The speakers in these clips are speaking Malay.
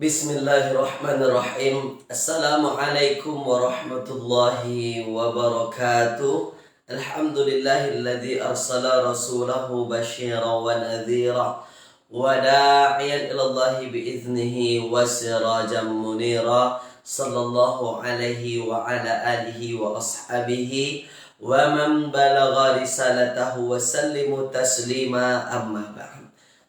Bismillahirrahmanirrahim. Assalamualaikum warahmatullahi wabarakatuh. Alhamdulillahilladzi arsala rasulahu basyiran wa nadhira wa da'iyan ilallahi biiznihi wa sirajan munira. Sallallahu alaihi wa ala alihi wa ashabihi wa man balagha risalatahu wa sallimu taslima, amma ba'd.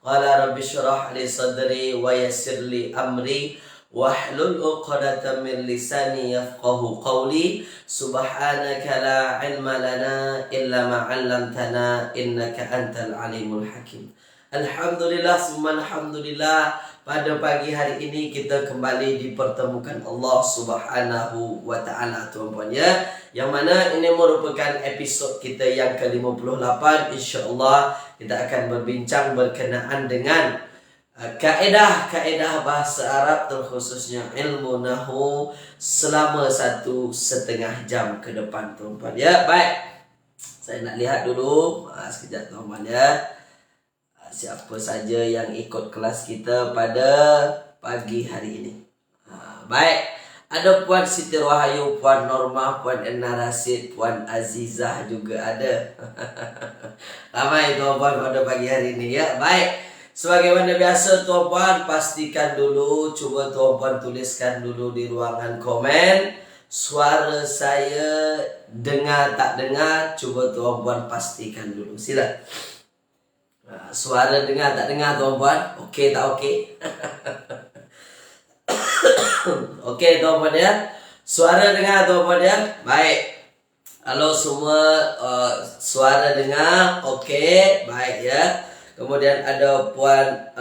Qala rabbi syrah li sadri wa yassir li amri wahlul 'uqdatam min lisani yafqahu qawli. Subhanaka la ilma lana illa ma 'allamtana innaka antal alimul hakim. Alhamdulillah summa alhamdulillah, pada pagi hari ini kita kembali dipertemukan Allah Subhanahu wa taala, tuan-tuan ya. Yang mana ini merupakan episod kita yang ke-58. Insyaallah kita akan berbincang berkenaan dengan kaedah-kaedah bahasa Arab, terkhususnya ilmu nahwu, selama 1,5 jam ke depan, tuan-tuan ya. Baik, saya nak lihat dulu sekejap, tuan-tuan ya, siapa saja yang ikut kelas kita pada pagi hari ini. Baik, ada Puan Siti Rahayu, Puan Norma, Puan Enna Rasid, Puan Azizah juga ada. Ramai tuan-puan pada pagi hari ini ya. Baik, sebagaimana biasa tuan-puan, pastikan dulu, cuba tuan-puan tuliskan dulu di ruangan komen, suara saya dengar tak dengar, cuba tuan-puan pastikan dulu. Sila. Suara dengar tak dengar tuan-puan? Okey tak okey? Okey tuan-puan ya. Suara dengar tuan-puan ya. Baik. Kalau semua suara dengar, okey, baik ya. Kemudian ada Puan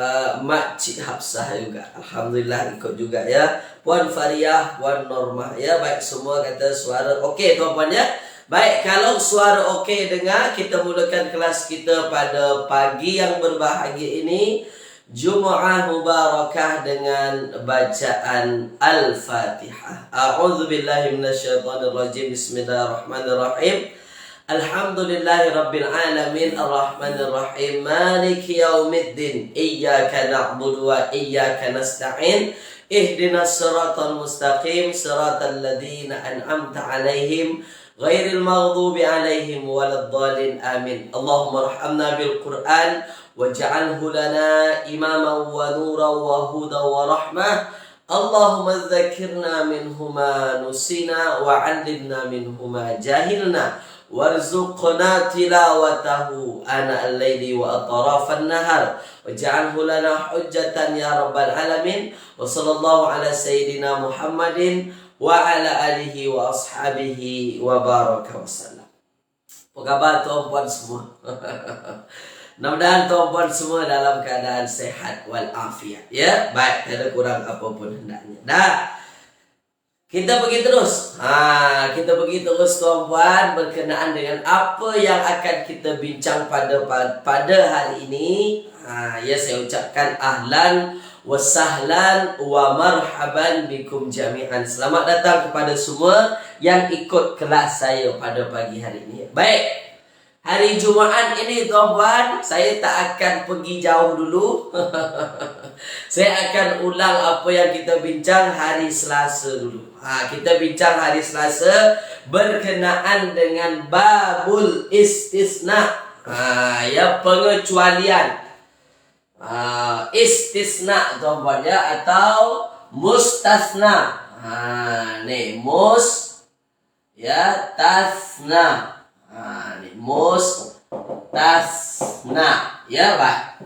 Mak Cik Hafsah juga. Alhamdulillah ikut juga ya. Puan Fariyah, Puan Norma ya. Baik, semua kata suara okey tuan-puan ya. Baik, kalau suara okey dengar, kita mulakan kelas kita pada pagi yang berbahagia ini, Jumu'ah Mubarakah, dengan bacaan Al-Fatihah. A'udzubillahi minasyaitonirrajim. Bismillahirrahmanirrahim. Alhamdulillahi rabbil alamin, arrahmanirrahim, maliki yaumiddin, iyyaka na'budu wa iyyaka nasta'in, ihdinas siratal mustaqim, siratal ladzina an'amta 'alaihim ghairil maghdubi 'alaihim waladdallin, amin. Allahumma arhamna bil Qur'an waj'alhu lana imaman wa nuran wa hudan wa rahmah. Allahumma dzakkirna minhu ma nusina wa 'allimna minhu ma jahilna warzuqna tilawatahu ana al-laili wa atrafan nahar waj'alhu lana hujjatan ya rabbal alamin. Wa sallallahu ala sayyidina Muhammadin wa ala alihi wa ashabihi wa baraka wasallam. Apa khabar tuan-puan semua? Mudah-mudahan tuan-puan semua dalam keadaan sehat walafiat ya. Baik, tidak kurang apapun hendaknya. Dah, kita pergi terus. Kita pergi terus tuan-puan, berkenaan dengan apa yang akan kita bincang pada hari ini. Ya, saya ucapkan ahlan wa sahlan wa marhaban bikum jami'an. Selamat datang kepada semua yang ikut kelas saya pada pagi hari ini. Baik, hari Jumaat ini tuan-puan, saya tak akan pergi jauh dulu. Saya akan ulang apa yang kita bincang hari Selasa dulu. Kita bincang hari Selasa berkenaan dengan babul istisna. Ya, pengecualian. Istisna tuan-puan ya, atau mustasna. Nih ya, tasna. Nih mustasna ya, baik.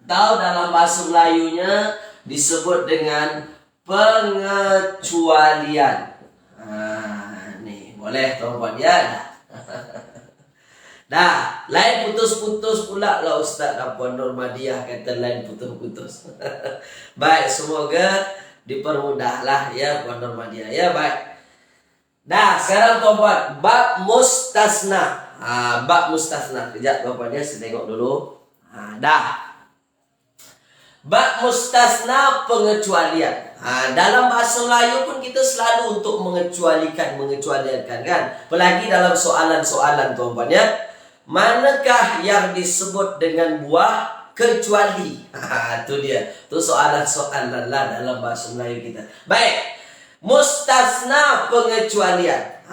Atau dalam bahasa Melayunya disebut dengan pengecualian. Nih boleh tuan-puan ya. Dah, lain putus-putus pula lah Ustaz Puan Nurmadiah kata lain putus-putus. Baik, semoga dipermudahlah ya Puan Nurmadiah ya. Baik. Dah, sekarang tuan-puan, bab mustasna. Bab mustasna. Kejap tuan-puan ya, saya tengok dulu. Dah. Bab mustasna, pengecualian. Dalam bahasa Melayu pun kita selalu untuk mengecualikan kan. Apalagi dalam soalan-soalan tuan-puan ya. Manakah yang disebut dengan buah kecuali. Itu dia. Itu soalan-soalan lah dalam bahasa Melayu kita. Baik. Mustasna pengecualian.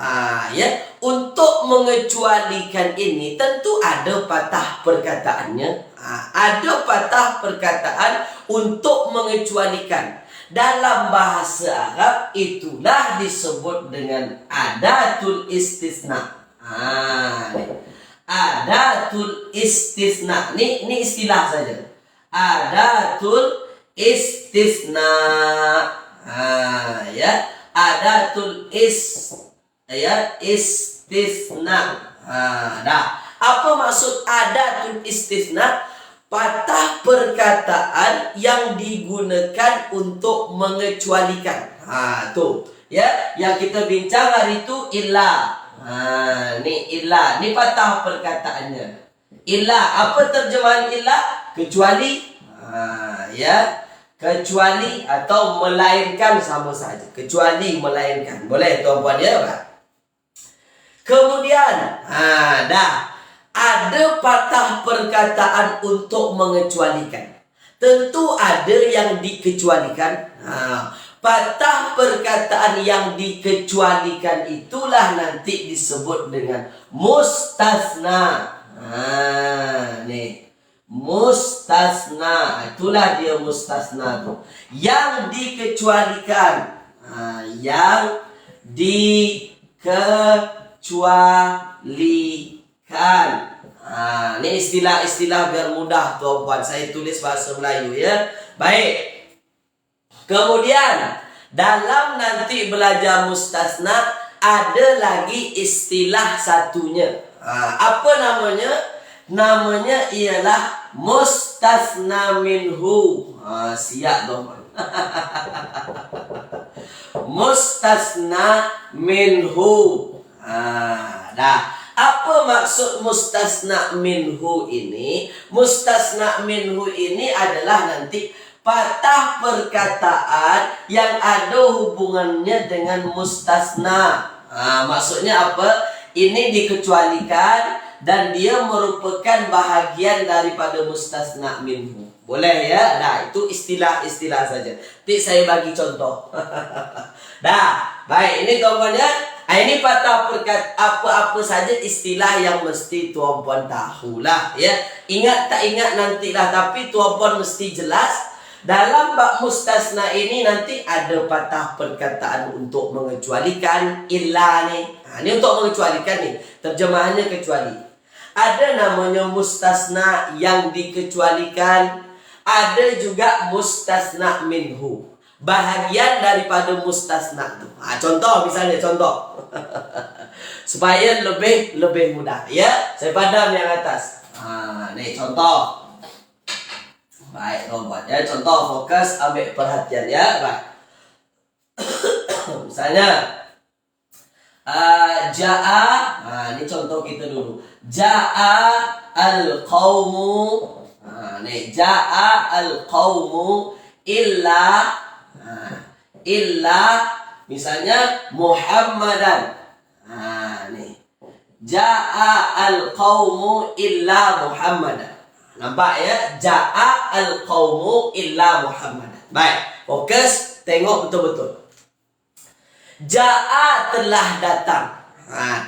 Ya, untuk mengecualikan ini tentu ada patah perkataannya. Ada patah perkataan untuk mengecualikan. Dalam bahasa Arab itulah disebut dengan adatul istisna. Adatul istisna. Ini istilah saja. Adatul istisna. Ya, adatul istisna. Dah. Apa maksud adatul istisna? Patah perkataan yang digunakan untuk mengecualikan. Tuh. Ya, yang kita bincang hari itu illa. Ni illa. Ni patah perkataannya. Illa. Apa terjemahan illa? Kecuali. Ya. Kecuali atau melainkan sama saja. Kecuali melainkan. Boleh tuan-puan ya, Pak? Kemudian, dah. Ada patah perkataan untuk mengecualikan. Tentu ada yang dikecualikan. Patah perkataan yang dikecualikan itulah nanti disebut dengan mustasna. Nih. Mustasna. Itulah dia mustasna tu. Yang dikecualikan. Yang dikecualikan. Ini istilah-istilah biar mudah tuan-puan. Saya tulis bahasa Melayu ya. Baik. Kemudian dalam nanti belajar mustasna ada lagi istilah satunya. Apa namanya? Namanya ialah mustasna minhu. Siap tuan-puan. Mustasna minhu. Dah. Apa maksud mustasna minhu ini? Mustasna minhu ini adalah nanti patah perkataan yang ada hubungannya dengan mustasna. Maksudnya apa? Ini dikecualikan dan dia merupakan bahagian daripada mustasna minhu. Boleh ya? Nah, itu istilah-istilah saja. Nanti saya bagi contoh. Dah, baik. Ini tuan-puan ya. Ini patah perkataan apa-apa saja istilah yang mesti tuan-puan tahulah ya. Ingat tak ingat nantilah, tapi tuan-puan mesti jelas. Dalam bab mustasna ini nanti ada patah perkataan untuk mengecualikan illa ni. Ini untuk mengecualikan ni. Terjemahannya kecuali. Ada namanya mustasna yang dikecualikan. Ada juga mustasna minhu. Bahagian daripada mustasna tu. Contoh misalnya contoh. Supaya lebih mudah ya. Saya padam yang atas. Ni contoh. Baik, tuan-puan ya. Contoh fokus ambil perhatian ya. Baik. Misalnya Ja'a. Ini contoh kita dulu. Ja'a al-qawmu. Nih Ja'a al-qawmu illa misalnya Muhammadan. Nih Ja'a al-qawmu illa Muhammadan. Nampak ya? Ja'a al-qawmu illa Muhammadan. Baik, fokus tengok betul-betul. Ja'a telah datang.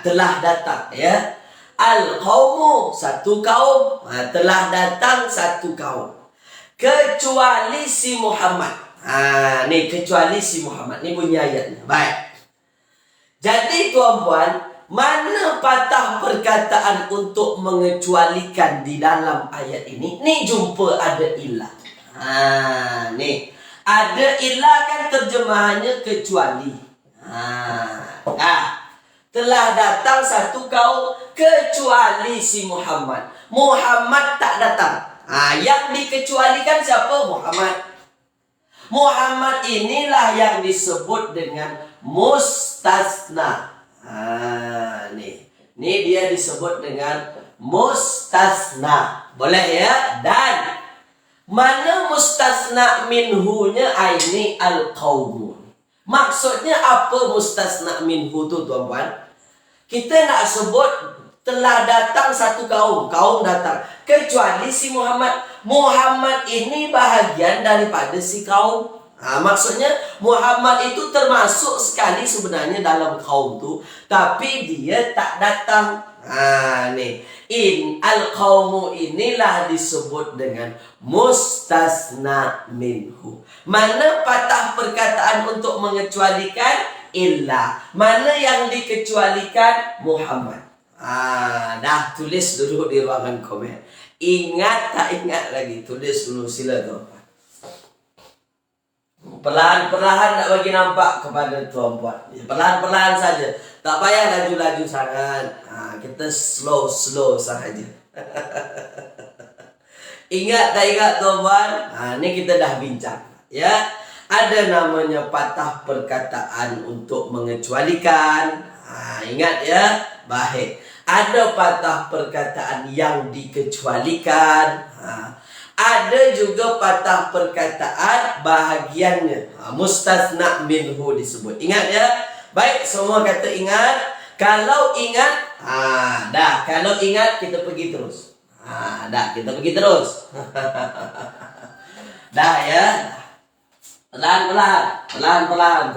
Telah datang ya. Al-qawmu satu kaum. Telah datang satu kaum. Kecuali si Muhammad. Ni kecuali si Muhammad. Ni bunyi ayatnya. Baik. Jadi tuan-puan, mana patah perkataan untuk mengecualikan di dalam ayat ini? Ni jumpa ada ilah. Ni ada ilah kan terjemahannya kecuali. Telah datang satu kaum kecuali si Muhammad. Muhammad tak datang. Yang dikecualikan siapa? Muhammad. Muhammad inilah yang disebut dengan mustasna. Ni dia disebut dengan mustasna. Boleh ya? Dan mana mustasna minhunya? Ini al-qawmu. Maksudnya apa mustasna minhu tu tuan-puan? Kita nak sebut telah datang satu kaum. Kaum datang. Kecuali si Muhammad. Muhammad ini bahagian daripada si kaum. Maksudnya Muhammad itu termasuk sekali sebenarnya dalam kaum tu, tapi dia tak datang. Nih, in al qaumu inilah disebut dengan mustasna minhu. Mana patah perkataan untuk mengecualikan? Illa. Mana yang dikecualikan? Muhammad. Dah tulis dulu di ruangan komen. Ingat tak ingat lagi? Tulis dulu, sila tuan. Perlahan-perlahan nak bagi nampak kepada tuan-puan. Perlahan-perlahan saja. Tak payah laju-laju sangat. Kita slow-slow sahaja. Ingat tak ingat tuan-puan? Ini kita dah bincang. Ya, ada namanya patah perkataan untuk mengecualikan. Ingat ya, baik. Ada patah perkataan yang dikecualikan. Ada juga patah perkataan bahagiannya. Mustasna minhu disebut. Ingat ya. Baik, semua kata ingat. Kalau ingat, dah. Kalau ingat, kita pergi terus. Dah, kita pergi terus. Dah ya. Pelan-pelan. Pelan-pelan.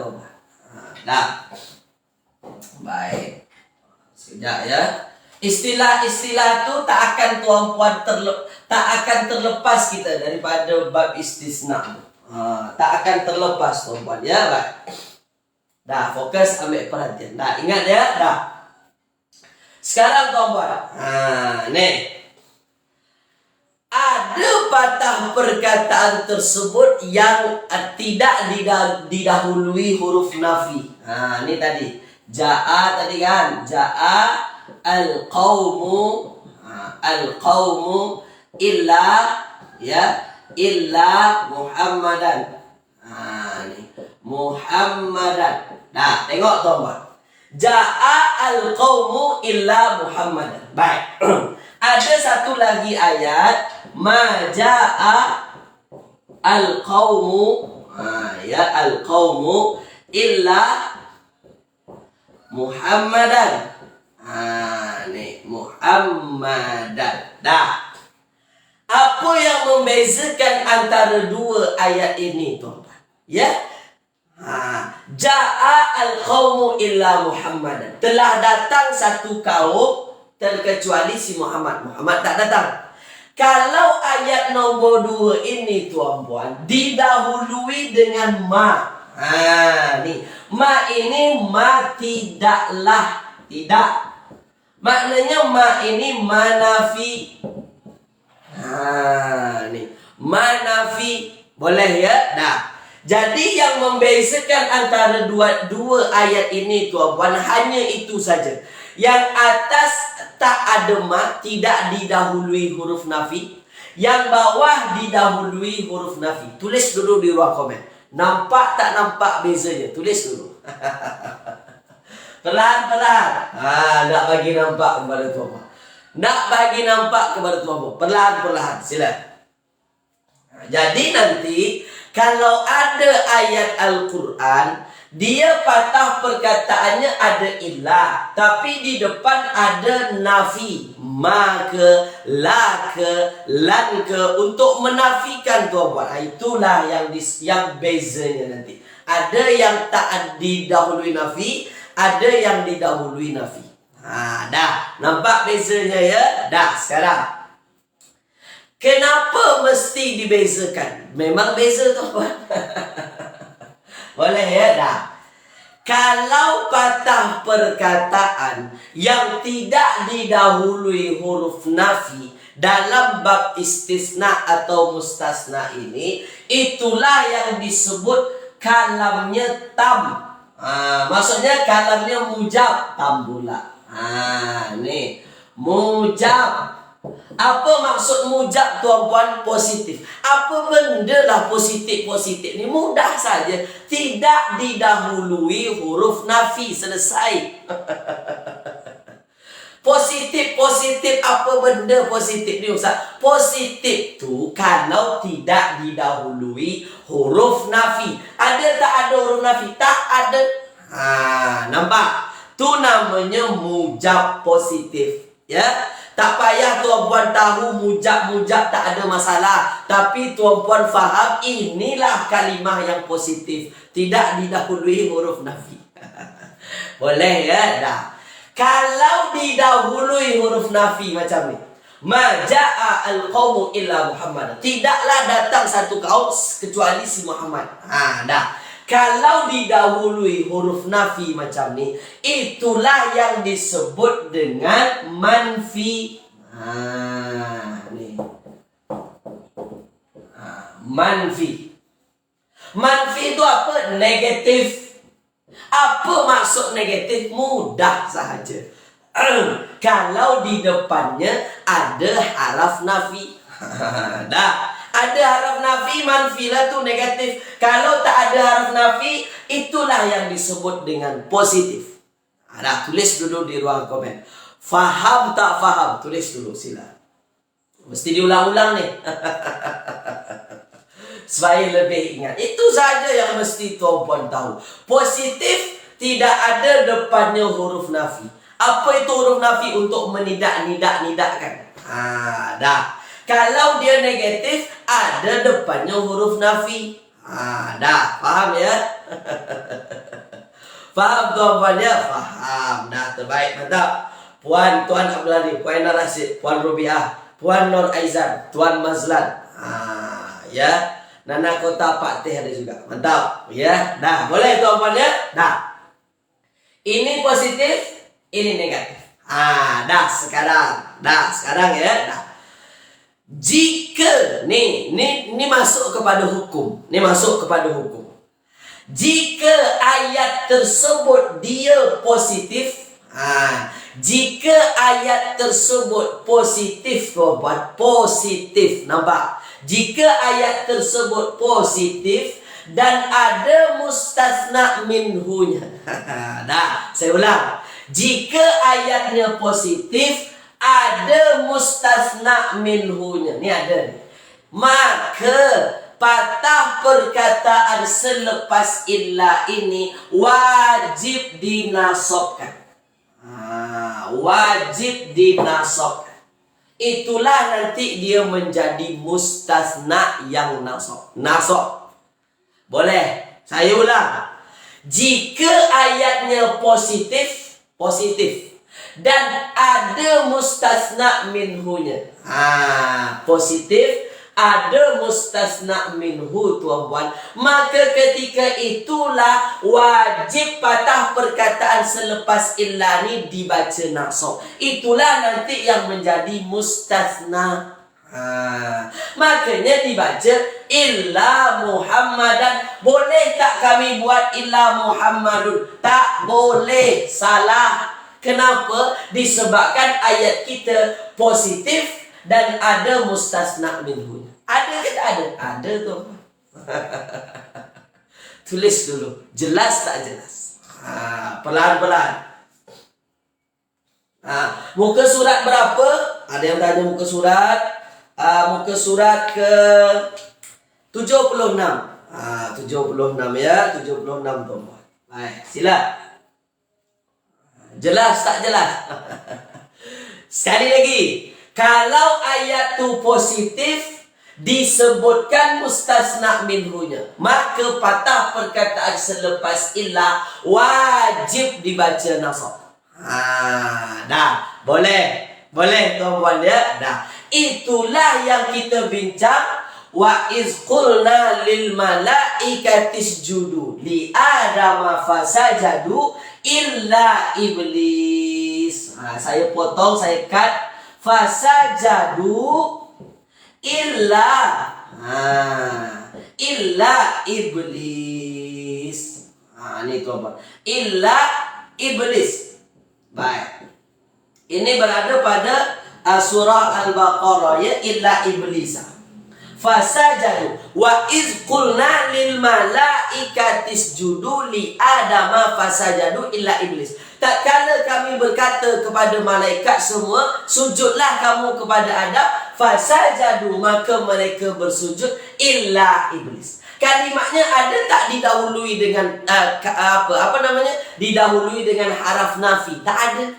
Dah. Baik. Sekejap ya. Istilah-istilah tu tak akan tuan-puan tak akan terlepas kita daripada bab istisna. Tak akan terlepas tuan-puan ya, baik. Dah, fokus ambil perhatian. Dah, ingat ya, dah. Sekarang tuan-puan. Nih. Ada patah perkataan tersebut yang tidak didahului huruf nafi. Ini tadi. Ja'a tadi kan. Ja'a al-qawmu illa Muhammadan. Ni Muhammadan. Nah, tengok tuan-tuan. Ja'a al-qawmu illa Muhammadan. Baik. Ada satu lagi ayat, ma ja'a al-qawmu al-qawmu illa Muhammadan. Nih Muhammadan. Dah. Apa yang membezakan antara dua ayat ini, tuan-tuan? Ya. Ja'a al-qawmu illa Muhammadan. Telah datang satu kaum terkecuali si Muhammad. Muhammad tak datang. Kalau ayat nombor 2 ini, tuan-puan, didahului dengan ma. Nih. Ma ini ma tidaklah. Tidak. Maknanya ma ini manafi. Nih. Manafi. Boleh ya? Dah. Jadi yang membezakan antara dua ayat ini, tuan-puan, hanya itu saja. Yang atas tak ada ma, tidak didahului huruf nafi. Yang bawah didahului huruf nafi. Tulis dulu di ruang komen. Nampak tak nampak bezanya? Tulis dulu. Pelan-pelan. Nak bagi nampak kepada tuan-puan. Nak bagi nampak kepada tuan-puan. Perlahan-perlahan. Sila. Jadi nanti kalau ada ayat Al-Quran, dia patah perkataannya ada ilah, tapi di depan ada nafi. Ma ke, la ke, lan ke, untuk menafikan, tuan-puan. Itulah yang bezanya nanti. Ada yang tak didahului nafi, ada yang didahului nafi. Dah. Nampak bezanya ya? Dah, sekarang. Kenapa mesti dibezakan? Memang beza, tuan-puan. Boleh ya? Dah. Kalau patah perkataan yang tidak didahului huruf nafi dalam bab istisna atau mustasna ini, itulah yang disebut kalamnya tam. Maksudnya kalamnya mujab. Tam pula. Nih. Mujab. Apa maksud mujab, tuan-puan? Positif. Apa benda lah positif-positif ni? Mudah saja. Tidak didahului huruf nafi. Selesai. Positif-positif. Apa benda positif ni, Ustaz? Positif tu kalau tidak didahului huruf nafi. Ada tak ada huruf nafi? Tak ada. Nampak? Tu namanya mujab positif. Ya. Tak payah tuan-puan tahu mujab-mujab, tak ada masalah. Tapi tuan-puan faham inilah kalimah yang positif. Tidak didahului huruf nafi. Boleh ya? Dah. Kalau didahului huruf nafi macam ni. Ma ja'a al-qawmu illa Muhammad. Tidaklah datang satu kaum kecuali si Muhammad. Dah. Kalau didahului huruf nafi macam ni, itulah yang disebut dengan manfi. Ni. Manfi. Manfi itu apa? Negatif. Apa maksud negatif? Mudah sahaja. Kalau di depannya ada haraf nafi. Dah. Ada haraf nafi, manfilah tu negatif. Kalau tak ada haraf nafi, itulah yang disebut dengan positif. Dah, tulis dulu di ruang komen. Faham tak faham? Tulis dulu, sila. Mesti diulang-ulang nih. Supaya lebih ingat. Itu saja yang mesti tuan-puan tahu. Positif, tidak ada depannya huruf nafi. Apa itu huruf nafi? Untuk menidak-nidak-nidakkan. Dah. Kalau dia negatif, ada depannya huruf nafi. Dah, faham ya? Faham tuan-puan ya? Faham. Dah, terbaik, mantap. Puan Tuan Abdullah, Puan Nur Rasid, Puan Rubiah, Puan Nur Aizan, Tuan Mazlan. Ya. Nana Kota Pak Teh ada juga. Mantap. Ya. Dah, boleh tuan-puan ya? Dah. Ini positif, ini negatif. Dah sekarang. Dah, sekarang ya. Dah. Jika ni masuk kepada hukum. Ni masuk kepada hukum. Jika ayat tersebut dia positif, jika ayat tersebut positif, tuan-puan, positif, nampak? Jika ayat tersebut positif dan ada mustasna minhunya. Dah, saya ulang. Jika ayatnya positif, ada mustasna minhunya. Ni ada ni. Maka patah perkataan selepas illa ini wajib dinasabkan. Wajib dinasabkan. Itulah nanti dia menjadi mustasna yang nasab. Boleh? Saya ulang. Jika ayatnya positif dan ada mustasna minhunya. Positif, ada mustasna minhu, tuan-puan. Maka ketika itulah wajib patah perkataan selepas illa ni dibaca nasab. Itulah nanti yang menjadi mustasna. Makanya dibaca illa Muhammadan. Boleh tak kami buat illa Muhammadun? Tak boleh, salah. Kenapa? Disebabkan ayat kita positif dan ada mustasna minhu. Ada ke tak ada? Ada tu. Tulis dulu. Jelas tak jelas? Pelan-pelan. Muka surat berapa? Ada yang tanya muka surat. Muka surat ke 76. 76 ya. 76 tu. Baik, sila. Jelas tak jelas? Sekali lagi. Kalau ayat tu positif, disebutkan mustasna minhunya, maka patah perkataan selepas illa wajib dibaca nasab. Dah. Boleh. Boleh tuan-puan ya? Dah. Itulah yang kita bincang. Wa iz qulna lil malaikati isjudu li adama fasajadu illa iblis. Saya potong, saya cut. Fasajadu illa iblis. Ini tuan-tuan. Illa iblis. Baik. Ini berada pada surah Al-Baqarah ya, illa iblisa. Fasajadu wa iz qulna lil malaikati isjudu li adama fasajadu illa iblis. Tak kala kami berkata kepada malaikat semua, sujudlah kamu kepada Adam, fasajadu, maka mereka bersujud, illa iblis. Kalimatnya ada tak didahului dengan didahului dengan haraf nafi? Tak ada.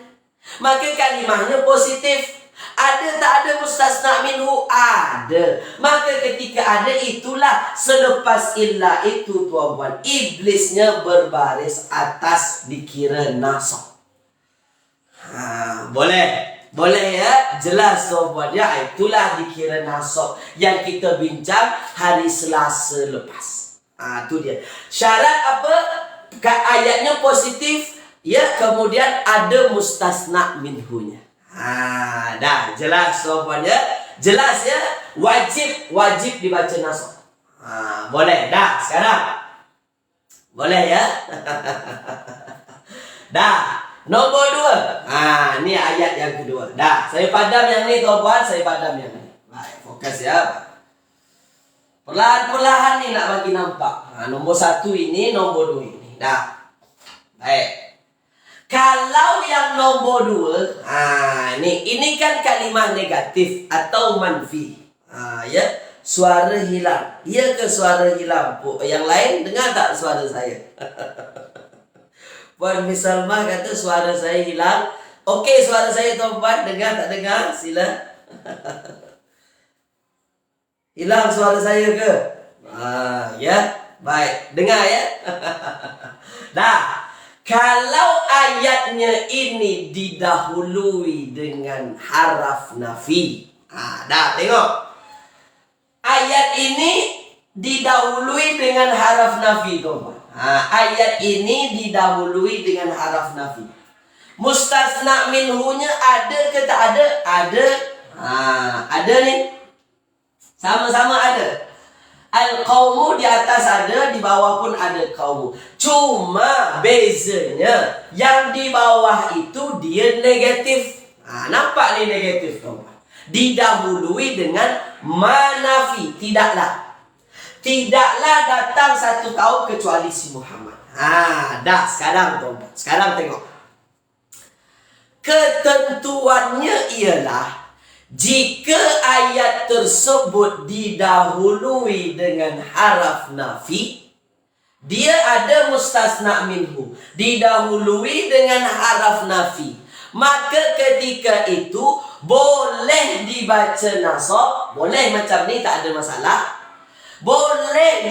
Maka kalimahnya positif. Ada tak ada mustasna minhu? Ada. Maka ketika ada, itulah selepas illa itu tuan-tuan, iblisnya berbaris atas dikira nasab. Boleh? Boleh ya? Jelas tuan-tuan ya. Itulah dikira nasab yang kita bincang hari Selasa lepas. Tu dia. Syarat apa? Ayatnya positif ya, kemudian ada mustasna minhunya. Dah jelas tuan-tuan ya. Jelas ya. Wajib dibaca nasab. Boleh dah sekarang. Boleh ya. Dah. Nombor 2. Ni ayat yang kedua. Dah, saya padam yang ni tuan-tuan, saya padam yang ni. Baik, fokus ya. Perlahan-perlahan ni nak bagi nampak. Nombor 1 ini, nombor 2 ini. Dah. Baik. Kalau yang nombor 2, ini kan kalimah negatif atau manfi. Ya, suara hilang. Ya ke suara hilang? Yang lain dengar tak suara saya? Puan Miss Salma kata suara saya hilang. Okey, suara saya tuan-puan dengar tak dengar? Sila. Hilang suara saya ke? Ya. Baik, dengar ya. Dah. Kalau ayatnya ini didahului dengan haraf nafi. Dah tengok. Ayat ini didahului dengan haraf nafi tuan-tuan. Ayat ini didahului dengan haraf nafi. Mustasna minhunya ada ke tak ada? Ada. Ada ni. Sama-sama ada. Al-qawmu di atas ada, di bawah pun ada qawmu. Cuma bezanya yang di bawah itu dia negatif. Nampak ni negatif tuan-tuan. Didahului dengan manafi. Tidaklah datang satu kaum kecuali si Muhammad. Dah sekarang tuan-tuan. Sekarang tengok. Ketentuannya ialah jika ayat tersebut didahului dengan haraf nafi, dia ada mustasna minhu. Didahului dengan haraf nafi. Maka ketika itu boleh dibaca nasab. Boleh macam ni, tak ada masalah. Boleh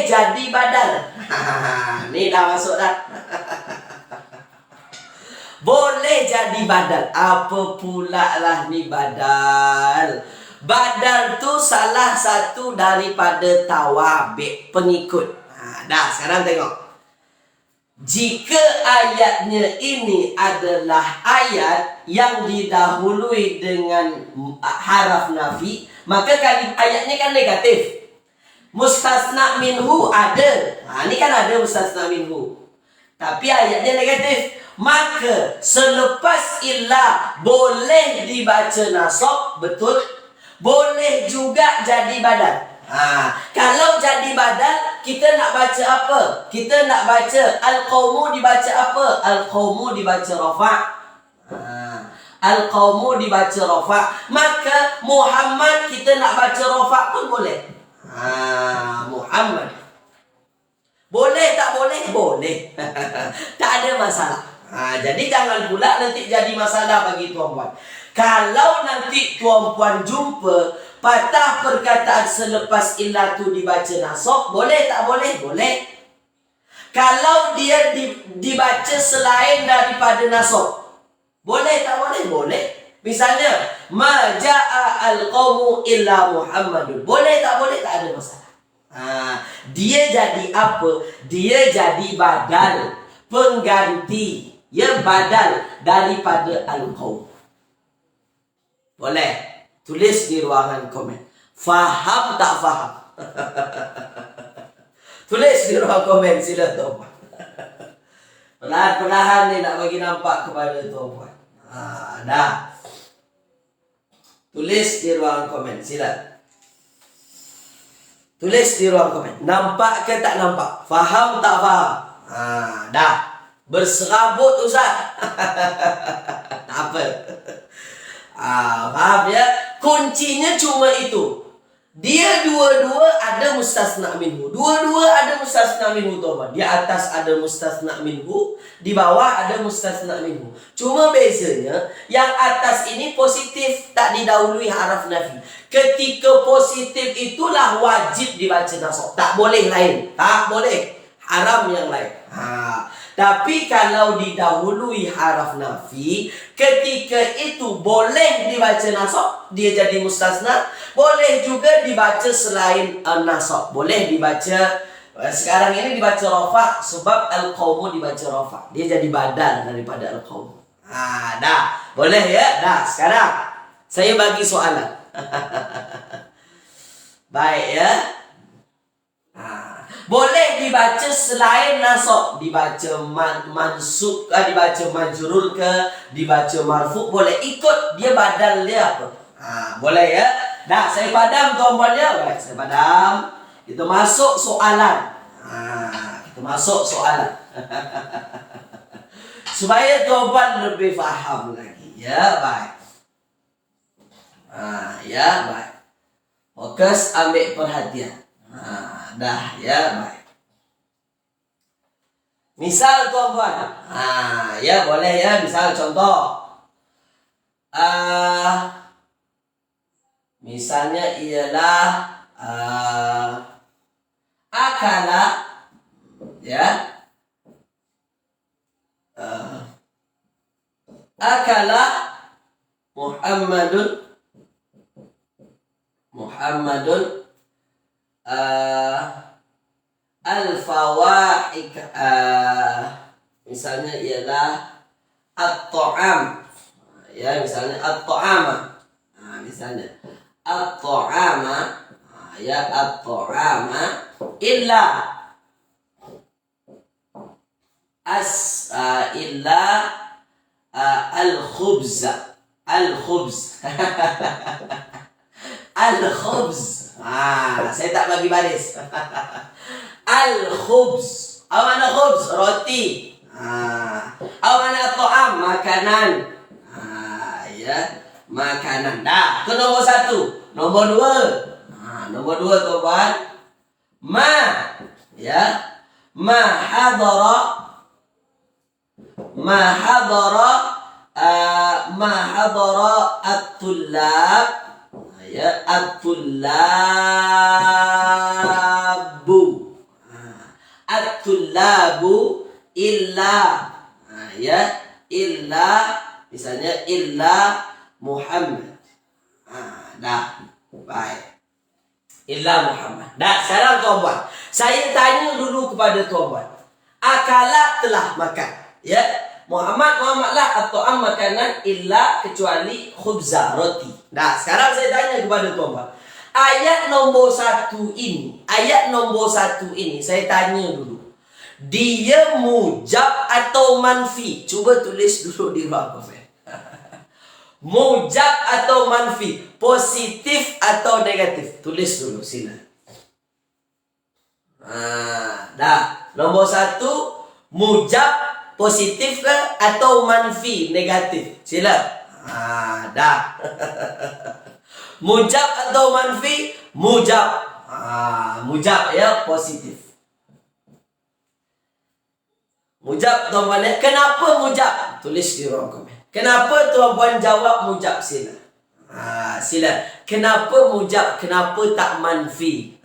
jadi badal. Ni dah masuk dah. Boleh jadi badal. Apa pula lah ni badal? Badal tu salah satu daripada tawabi', pengikut. Dah sekarang tengok. Jika ayatnya ini adalah ayat yang didahului dengan haraf nafi, maka ayatnya kan negatif. Mustasna minhu ada. Ini kan ada mustasna minhu. Tapi ayatnya negatif. Maka selepas illa boleh dibaca nasab, betul. Boleh juga jadi badal. Kalau jadi badal, kita nak baca apa? Kita nak baca al-qawmu dibaca apa? Al-qawmu dibaca rafa'. Al-qawmu dibaca rafa'. Maka Muhammad kita nak baca rafa' pun boleh. Muhammad. Boleh tak boleh? Boleh. Tak ada masalah. Jadi jangan pula nanti jadi masalah bagi tuan-puan. Kalau nanti tuan-puan jumpa patah perkataan selepas illa tu dibaca nasab, boleh tak boleh? Boleh. Kalau dia dibaca selain daripada nasab, boleh tak boleh? Boleh. Misalnya, ma ja'a al-qawmu illa Muhammadun. Boleh tak boleh? Tak ada masalah. Dia jadi apa? Dia jadi badal, pengganti. Ya, badal daripada al-qawm. Boleh. Tulis di ruangan komen. Faham tak faham? Tulis di ruang komen, sila tuan-puan. Perlahan-perlahan ni nak bagi nampak kepada tuan-puan. Dah. Tulis di ruang komen, sila. Tulis di ruang komen. Nampak ke tak nampak? Faham tak faham? Dah. Berserabut Ustaz. Tak apa. Faham ya? Kuncinya cuma itu. Dia dua-dua ada mustasna minhu. Dua-dua ada mustasna minhu tuan. Di atas ada mustasna minhu, di bawah ada mustasna minhu. Cuma bezanya yang atas ini positif, tak didahului haraf nafi. Ketika positif itulah wajib dibaca nasab. Tak boleh lain. Tak boleh. Haram yang lain. Tapi kalau didahului haraf nafi, ketika itu boleh dibaca nasab, dia jadi mustasna. Boleh juga dibaca selain nasab. Boleh dibaca, sekarang ini dibaca rafa sebab al-qawmu dibaca rafa. Dia jadi badal daripada al-qawmu. Dah. Boleh ya? Dah. Sekarang saya bagi soalan. Baik ya. Boleh dibaca selain nasab, dibaca mansub, dibaca majrur ke, dibaca marfu, boleh ikut dia badal dia apa. Boleh ya. Dah, saya padam tuan-tuan ya. Baik, saya padam. Kita masuk soalan. Kita masuk soalan. Supaya tuan-tuan lebih faham lagi. Ya, baik. Ya, baik. Fokus, ambil perhatian. Dah, ya, baik. Misal tuan-tuan. Ya, boleh ya. Misal contoh. Misalnya ialah akala, ya, akala Muhammadun al-fawaik, misalnya ialah at-ta'am, ya, misalnya at-ta'ama, misalnya at-ta'ama, ya, at-ta'ama illa al-khubz al-khubz saya tak bagi baris. Al-khubz, apa mana khubz? Roti. Apa mana ta'am? Makanan. Ya, makanan. Dah, itu nomor satu. Nomor dua. Nomor dua tuan. Ya. Ma hadara at-tullab, ya, at-tullabu illa, ya, illa, misalnya illa Muhammad. Dah, baik. Illa Muhammad. Dah, sekarang tuan-tuan, saya tanya dulu kepada tuan-tuan. Akala telah makan, ya. Muhammadlah atau makanan illa kecuali khubza, roti. Dah, sekarang saya tanya kepada tuan-tuan. Ayat nombor satu ini, saya tanya dulu. Dia mujab atau manfi? Cuba tulis dulu di ruang komen. Mujab atau manfi? Positif atau negatif? Tulis dulu, sila. Dah, nomor satu, mujab positif ke atau manfi, negatif? Sila. Dah. Mujab atau manfi? Mujab. Mujab ya, positif. Mujab tuan-tuan ya. Kenapa mujab? Tulis di ruang komen. Kenapa tuan-tuan jawab mujab? Sila. Sila. Kenapa mujab? Kenapa tak manfi?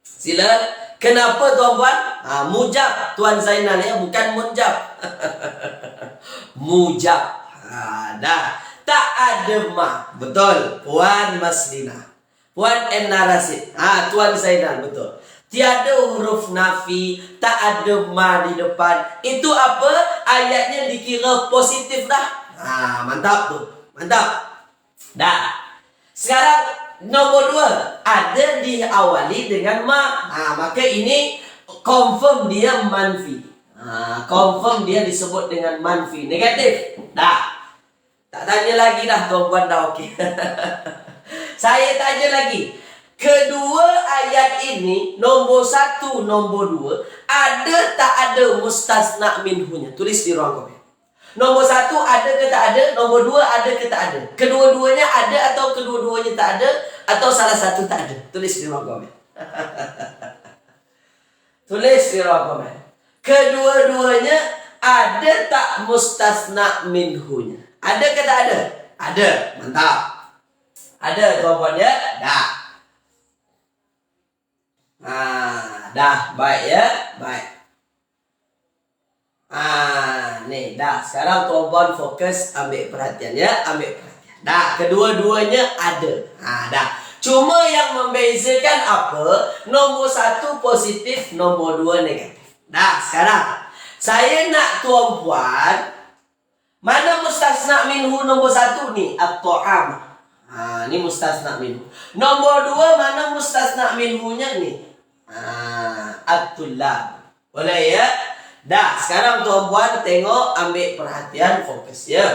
Sila. Kenapa tuan-tuan? Mujab Tuan Zainal ya, bukan mujab. Mujab. Dah. Tak ada ma. Betul. Puan Maslina. Puan Enna Rasid. Tuan Zainal, betul. Tiada huruf nafi, tak ada ma di depan. Itu apa? Ayatnya dikira positif dah. Mantap tu. Mantap. Dah. Sekarang nomor dua, ada diawali dengan ma. Maka ini confirm dia manfi. Confirm dia disebut dengan manfi, negatif. Dah. Tak tanya lagi dah tuan-tuan, dah okey. Saya tanya lagi. Kedua ayat ini, nombor satu, nombor dua, ada tak ada mustasna minhunya? Tulis di ruang komen. Nomor 1 ada ke tak ada? Nomor 2 ada ke tak ada? Kedua-duanya ada atau kedua-duanya tak ada? Atau salah satu tak ada? Tulis di ruang komen. Tulis di ruang komen. Kedua-duanya ada tak mustasna minhunya? Ada ke tak ada? Ada. Mantap. Ada tuan-puan ya? Dah. Dah. Baik ya? Baik. Nih dah. Sekarang tuan-puan fokus ambil perhatian ya. Ambil perhatian. Dah. Kedua-duanya ada. Dah. Cuma yang membezakan apa? Nombor 1 positif, nombor 2 negatif. Dah. Sekarang saya nak tuan-puan, mana mustasna minhu nombor 1 ni? At-ta'am. Ni mustasna minhu. Nombor 2 mana mustasna minhunya ni? At-tullab. Boleh ya? Dah, sekarang tuan-puan tengok, ambil perhatian, fokus ya.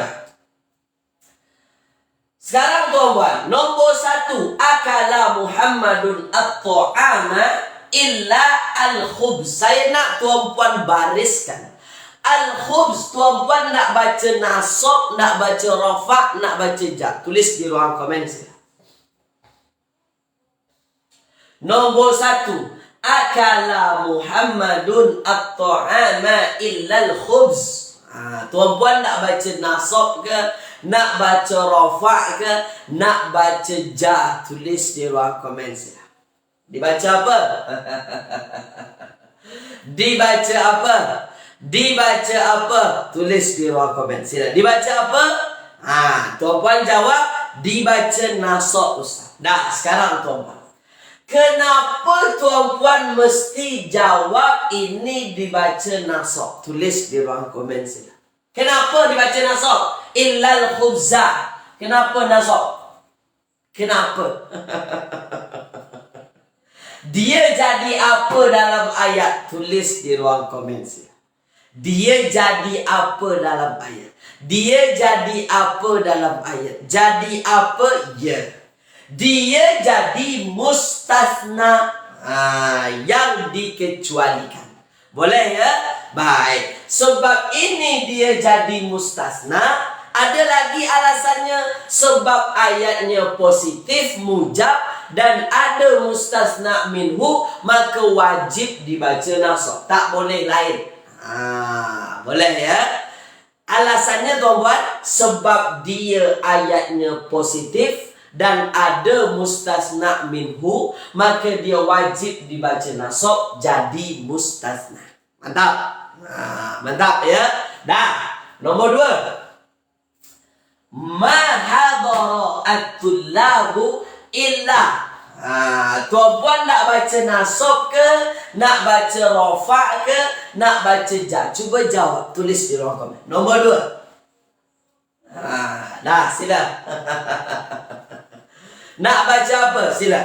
Sekarang tuan-puan, nombor 1, akala Muhammadun at-ta'ama illa al-khubz. Saya nak tuan-puan bariskan. Al-khubz, tuan-puan nak baca nasab, nak baca rafa', nak baca jar. Tulis di ruang komen saya. Nombor 1, akala Muhammadun at-ta'ama illa al-khubz. Tuan-puan nak baca nasab ke, nak baca rafa' ke, nak baca jar? Tulis di ruang komen saya. Dibaca apa? Dibaca apa? Dibaca apa? Tulis di ruang komen. Sila. Dibaca apa? Tuan-puan jawab dibaca nasab Ustaz. Dah, sekarang tuan-puan. Kenapa tuan-puan mesti jawab ini dibaca nasab? Tulis di ruang komen sila. Kenapa dibaca nasab? Illal khubza. Kenapa nasab? Kenapa? Dia jadi apa dalam ayat? Tulis di ruang komen sila. Dia jadi apa dalam ayat? Dia jadi apa dalam ayat? Jadi apa? Ya. Dia jadi mustasna, yang dikecualikan. Boleh ya? Baik. Sebab ini dia jadi mustasna. Ada lagi alasannya. Sebab ayatnya positif, mujab, dan ada mustasna minhu, maka wajib dibaca nasab. Tak boleh lain. Boleh ya? Alasannya tuan-tuan, sebab dia ayatnya positif dan ada mustasna minhu, maka dia wajib dibaca nasab, jadi mustasna. Mantap. Mantap ya. Dah. Nombor 2, ma hadara at-tullabu illa. Tuan-puan nak baca nasab ke, nak baca rafa' ke, nak baca jar? Cuba jawab. Tulis di ruang komen. Nombor 2. Dah, sila. Nak baca apa? Sila.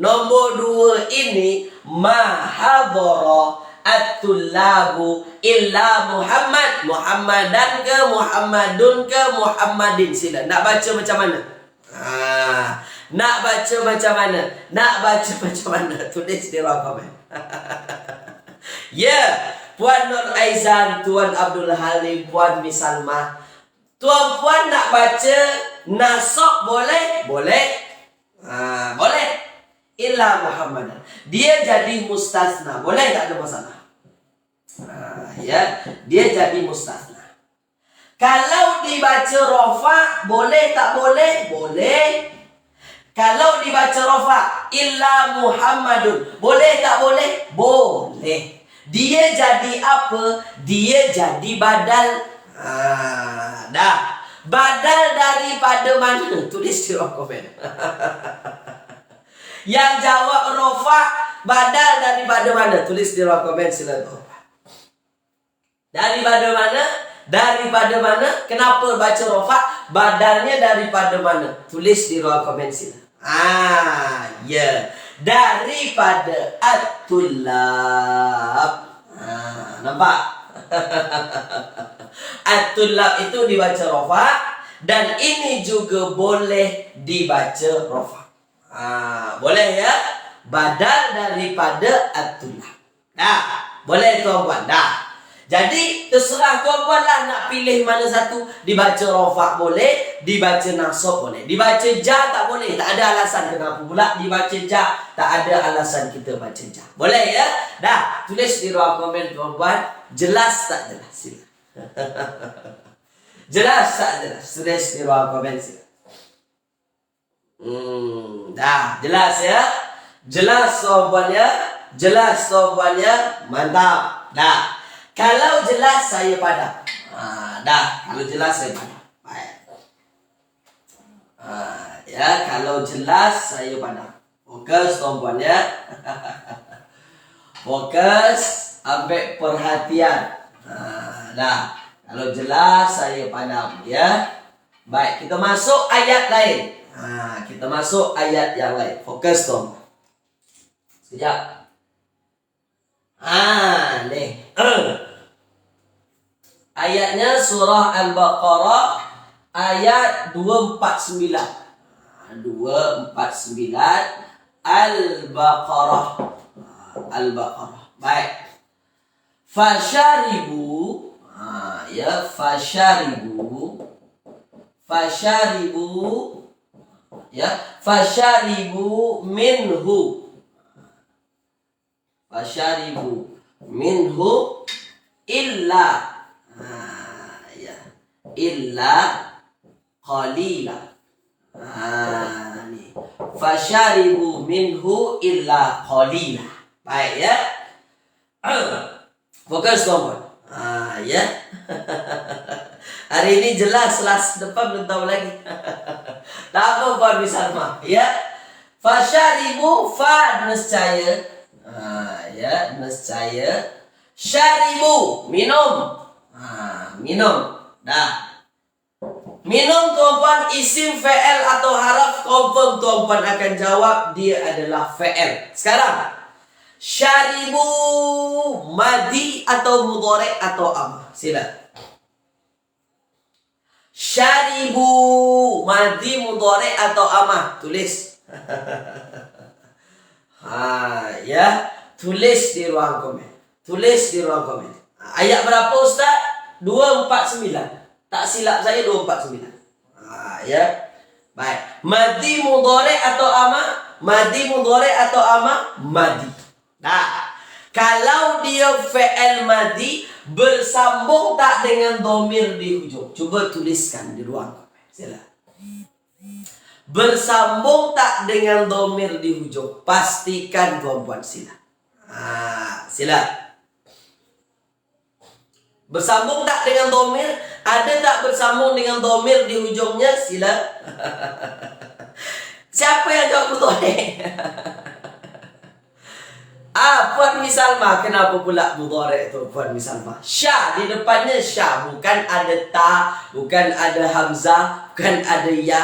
Nombor 2 ini, ma hadara at-tullabu illa Muhammad. Muhammadan ke, Muhammadun ke, Muhammadin? Sila. Nak baca macam mana? Nak baca macam mana? Nak baca macam mana? Tulis di ruang komen. Ya, Puan Nur Aizan, Tuan Abdul Halim, Puan Misalmah. Tuan-puan nak baca nasab boleh? Boleh. Boleh. Illa Muhammadan. Dia jadi mustasna. Boleh, tak ada masalah. Ya, dia jadi mustasna. Kalau dibaca rafa' boleh tak boleh? Boleh. Kalau dibaca rafa' illa Muhammadun, boleh tak boleh? Boleh. Dia jadi apa? Dia jadi badal. Dah. Badal daripada mana? Tulis di ruang komen. Yang jawab rafa' badal daripada mana? Tulis di ruang komen silakan. Daripada mana? Daripada mana? Kenapa baca rafa'? Badalnya daripada mana? Tulis di ruang komen silakan. Ya. Daripada at-tullab. Nampak? At-tullab itu dibaca rafa', dan ini juga boleh dibaca rafa'. Boleh ya? Badal daripada at-tullab. Dah. Boleh tuan-puan? Dah. Jadi terserah tuan-puan lah nak pilih mana satu. Dibaca rofa boleh, dibaca nasab boleh. Dibaca ja tak boleh, tak ada alasan kenapa pula dibaca ja. Tak ada alasan kita baca ja. Boleh ya? Dah, tulis di ruang komen tuan-puan. Jelas tak jelas? Sila. Jelas tak jelas? Tulis di ruang komen sila. Dah, jelas ya? Jelas tuan-puan ya? Jelas tuan-puan ya? Mantap. Dah. Kalau jelas saya padam. Dah, kalau jelas saya padam. Baik. Ya, kalau jelas saya padam. Fokus tuan-puan ya. Fokus, ambil perhatian. Dah, kalau jelas saya padam ya. Baik, kita masuk ayat lain. Kita masuk ayat yang lain. Fokus tuan-puan. Sekejap. Nih. Ayatnya surah Al-Baqarah ayat 249. 249 Al-Baqarah. Al-Baqarah. Baik. Fasharibu. Ya, fasharibu. Fasharibu. Ya, fasharibu minhu. Fasharibu minhu illa ya, illa qalila. Ni. Fasharibu minhu illa qalila. Baik ya. Fokus tuan-puan. Ya. Hari ini jelas, kelas depan belum tahu lagi. Tak apa Puan Misalma. Ya. Fasharibu fa nescaya. Ya, nescaya. Syaribu, minum. Minum. Dah. Minum tuan-puan isim fi'il atau haraf confirm tuan-puan akan jawab dia adalah fi'il. Sekarang syaribu madi atau mudhari atau amr? Sila. Syaribu madi mudhari atau amr? Tulis. Ya, tulis di ruang komen. Tulis di ruang komen. Ayat berapa Ustaz? 249. Tak silap saya 249. Ya. Baik. Madi mudhari atau amar? Madi mudhari atau amar? Madi. Nah, kalau dia fi'il madi bersambung tak dengan dhamir di hujung? Cuba tuliskan di ruang komen. Sila. Bersambung tak dengan dhamir di hujung? Pastikan tuan-puan sila. Sila. Bersambung tak dengan dhamir? Ada tak bersambung dengan dhamir di hujungnya? Sila. Siapa yang jawab mudhari? Puan Misalma. Kenapa pula mudhari itu Puan Misalma? Sya di depannya sya. Bukan ada ta, bukan ada hamzah, bukan ada ya.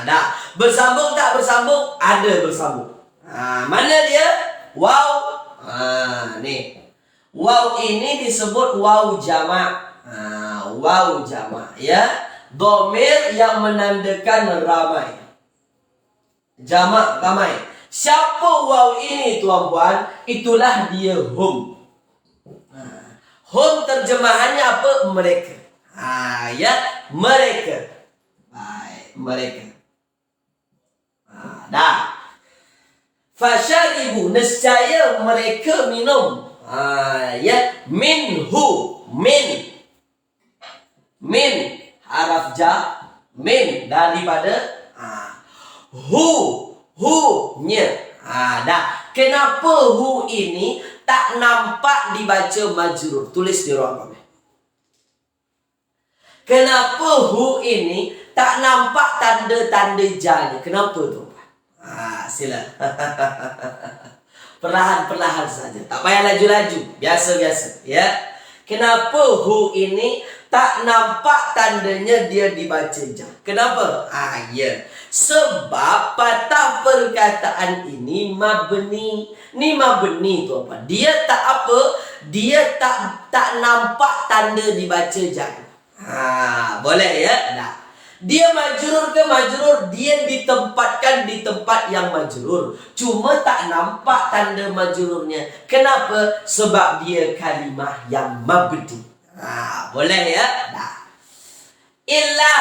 Dah. Bersambung tak bersambung? Ada bersambung. Mana dia? Waw. Nih. Waw ini disebut waw jamak. Waw jamak ya. Dhamir yang menandakan ramai. Jamak ramai. Siapa waw ini tuan-puan? Itulah dia hum. Hum terjemahannya apa? Mereka. Ya, mereka. Baik, mereka. Dah. Fasharibu, nescaya mereka minum. Ya, minhu, min haraf ja, min daripada hu-nya. Dah. Kenapa hu ini tak nampak dibaca majrur? Tulis di ruang komen. Kenapa hu ini tak nampak tanda-tanda ja-nya? Kenapa tu? Sila. Perlahan-perlahan saja. Tak payah laju-laju. Biasa-biasa. Ya. Kenapa hu ini tak nampak tandanya dia dibaca ja? Kenapa? Ya. Sebab patah perkataan ini mabni. Ni mabni tu apa? Dia tak apa? Dia tak nampak tanda dibaca ja. Boleh ya? Dah. Dia majrur ke majrur, dia ditempatkan di tempat yang majrur. Cuma tak nampak tanda majrurnya. Kenapa? Sebab dia kalimah yang mabdi. Boleh ya? Nah. Illa.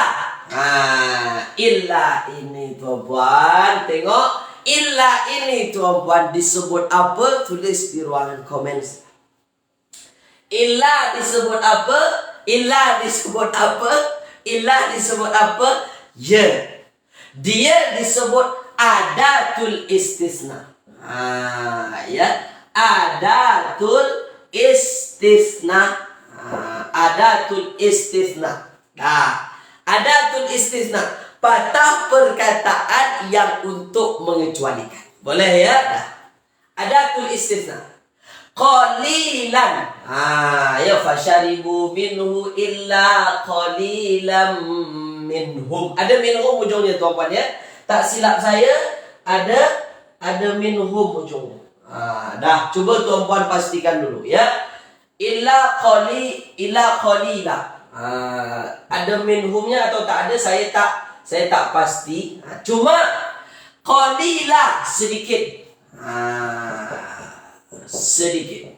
Illa ini tuan-puan. Tengok. Illa ini tuan-puan disebut apa? Tulis di ruangan komen. Illa disebut apa? Illa disebut apa? Illa disebut apa? Ya. Dia disebut adatul istisna. Ya. Adatul istisna. Adatul istisna. Adatul istisna. Patah perkataan yang untuk mengecualikan. Boleh ya? Adatul istisna. Qalilan. Ya fasharibu minhu illa qalilan minhum. Ada minhum ujungnya tuan-puan ya. Tak silap saya ada minhum ujungnya. Dah, coba tuan-puan pastikan dulu ya. Illa qalila. Ada minhumnya atau tak ada saya tak pasti. Cuma qalila sedikit. Sedikit.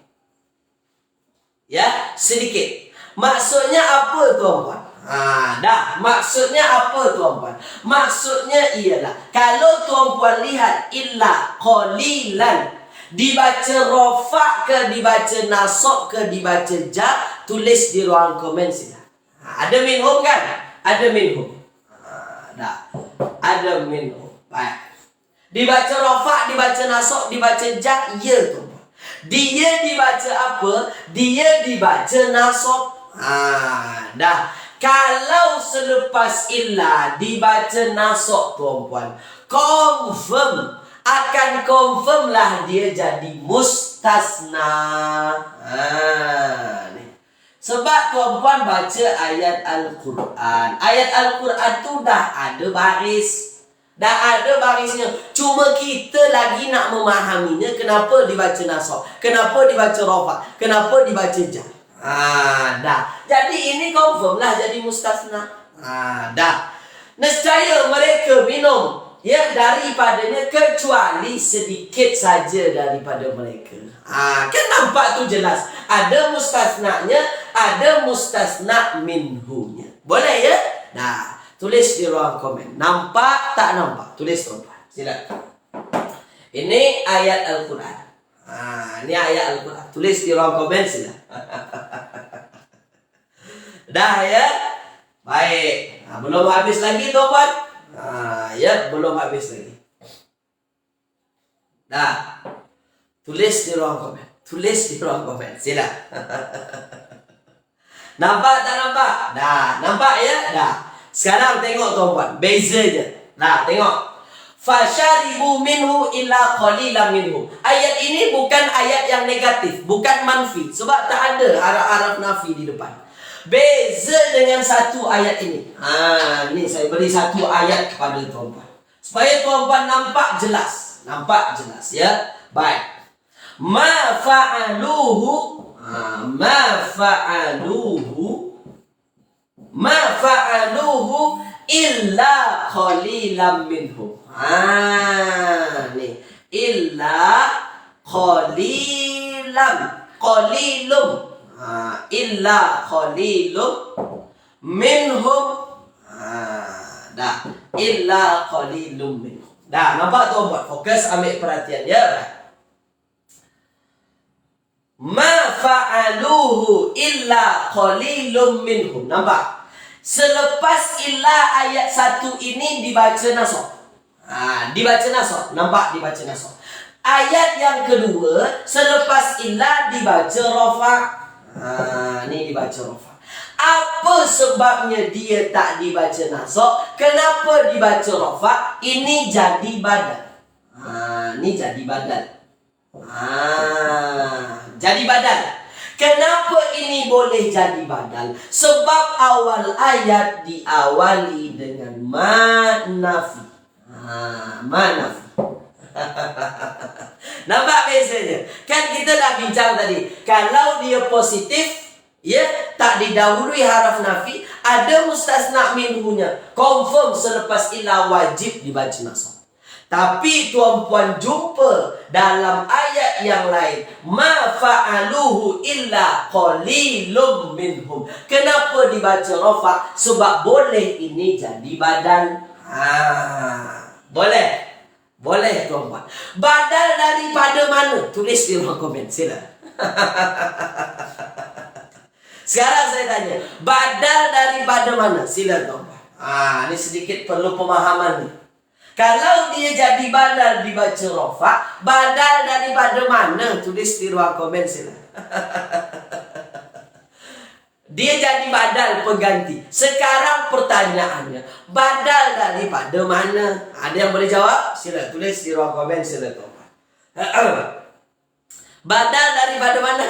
Ya, sedikit. Maksudnya apa tuan-puan? Maksudnya apa tuan-puan? Maksudnya ialah kalau tuan-puan lihat illa qalilan dibaca rofa ke dibaca nasab ke dibaca jar, tulis di ruang komen sila. Ada minhum kan? Ada minhum. Ada minhum. Baik. Dibaca rofa, dibaca nasab, dibaca jar, ya tuan. Dia dibaca apa? Dia dibaca nasab. Kalau selepas illa dibaca nasab tuan-puan, akan confirm lah dia jadi mustasna. Sebab tuan-puan baca ayat Al-Quran. Ayat Al-Quran tu dah ada baris. Dah ada barisnya. Cuma kita lagi nak memahaminya. Kenapa dibaca nasab? Kenapa dibaca rafa? Kenapa dibaca jar? Jadi ini confirm lah jadi mustasna. Nescaya mereka minum daripadanya kecuali sedikit saja daripada mereka. Kan nampak tu jelas. Ada mustasnanya, ada mustasna minhunya. Boleh ya? Tulis di ruang komen. Nampak tak nampak? Tulis tuan-tuan. Silakan. Ini ayat Al-Quran. Ini ayat Al-Quran. Tulis di ruang komen silakan. Dah ya? Baik. Belum habis lagi tuan-tuan? Ya, belum habis lagi. Dah. Tulis di ruang komen. Tulis di ruang komen. Silakan. Nampak tak nampak? Dah. Nampak ya? Dah. Sekarang tengok tuan-puan, beza je. Tengok. Fasharibu minhu illa qalilan minhu. Ayat ini bukan ayat yang negatif, bukan manfi. Sebab tak ada haraf-haraf nafi di depan. Beza dengan satu ayat ini. Ni saya beri satu ayat kepada tuan-puan. Supaya tuan-puan nampak jelas. Nampak jelas ya. Baik. Ma fa'aluhu. Ma fa'aluhu illa qalilan minhum. Nih. Illa qalilum. Illa qalilum minhum. Illa qalilum minhum. Nampak tuan buat fokus, ambil perhatian ya. Ma fa'aluhu illa qalilum minhum. Nampak? Selepas illa ayat 1 ini dibaca nasab. Dibaca nasab. Nampak dibaca nasab. Ayat yang kedua selepas illa dibaca rafa. Ni dibaca rafa. Apa sebabnya dia tak dibaca nasab? Kenapa dibaca rafa? Ini jadi badal. Ini jadi badal. Jadi badal. Kenapa ini boleh jadi badal? Sebab awal ayat diawali dengan manafi. Manafi. Nampak bezanya? Kan kita dah bincang tadi. Kalau dia positif, ya, tak didahului haraf nafi, Ada mustasna minhunya. Confirm selepas illa wajib dibaca nasab. Tapi tuan-puan jumpa dalam ayat yang lain, ma fa'aluhu illa qalilum minhum. Kenapa dibaca rafa? Sebab boleh ini jadi badan. Boleh. Boleh tuan-puan. Badal daripada mana? Tulis di ruang komen, sila. Sekarang saya tanya, badal daripada mana? Sila tuan-puan. Ini sedikit perlu pemahaman nih. Kalau dia jadi badal dibaca rafa, badal daripada mana? Tulis di ruang komen, sila. Dia jadi badal pengganti. Sekarang pertanyaannya, badal daripada mana? Ada yang boleh jawab? Sila tulis di ruang komen, sila tuan. Badal daripada mana?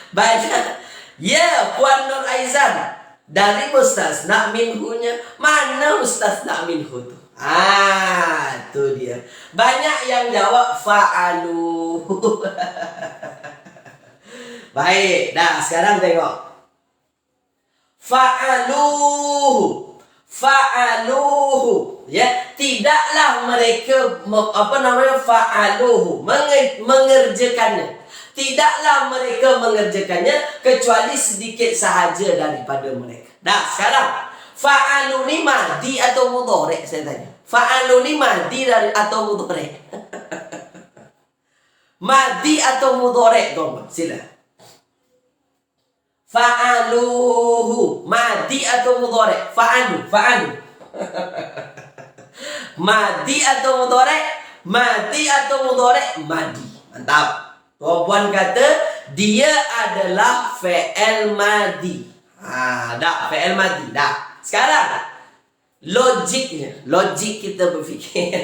Badal. Ya, Puan Nur Aizan. Dari mustasna minhunya. Mana mustasna minhu tu? Tu dia. Banyak yang jawab fa'alu. Baik, dah sekarang tengok. Fa'aluhu. Fa'aluhu. Ya, tidaklah mereka fa'aluhu, mengerjakannya. Tidaklah mereka mengerjakannya kecuali sedikit sahaja daripada mereka. Dah sekarang fa'alu ni madi atau mudhari'? Saya tanya. Fa'alu ni madi atau mudhari'? Madi atau mudhari', tuan-tuan? Sila. Fa'aluhu. Madi atau mudhari'? Fa'alu. Madi atau mudhari'? Madi atau mudhari'? Madi. Mantap. Tuan-puan kata dia adalah fi'il madi. Dah, fi'il madi. Dah. Sekarang logiknya, logik kita berfikir.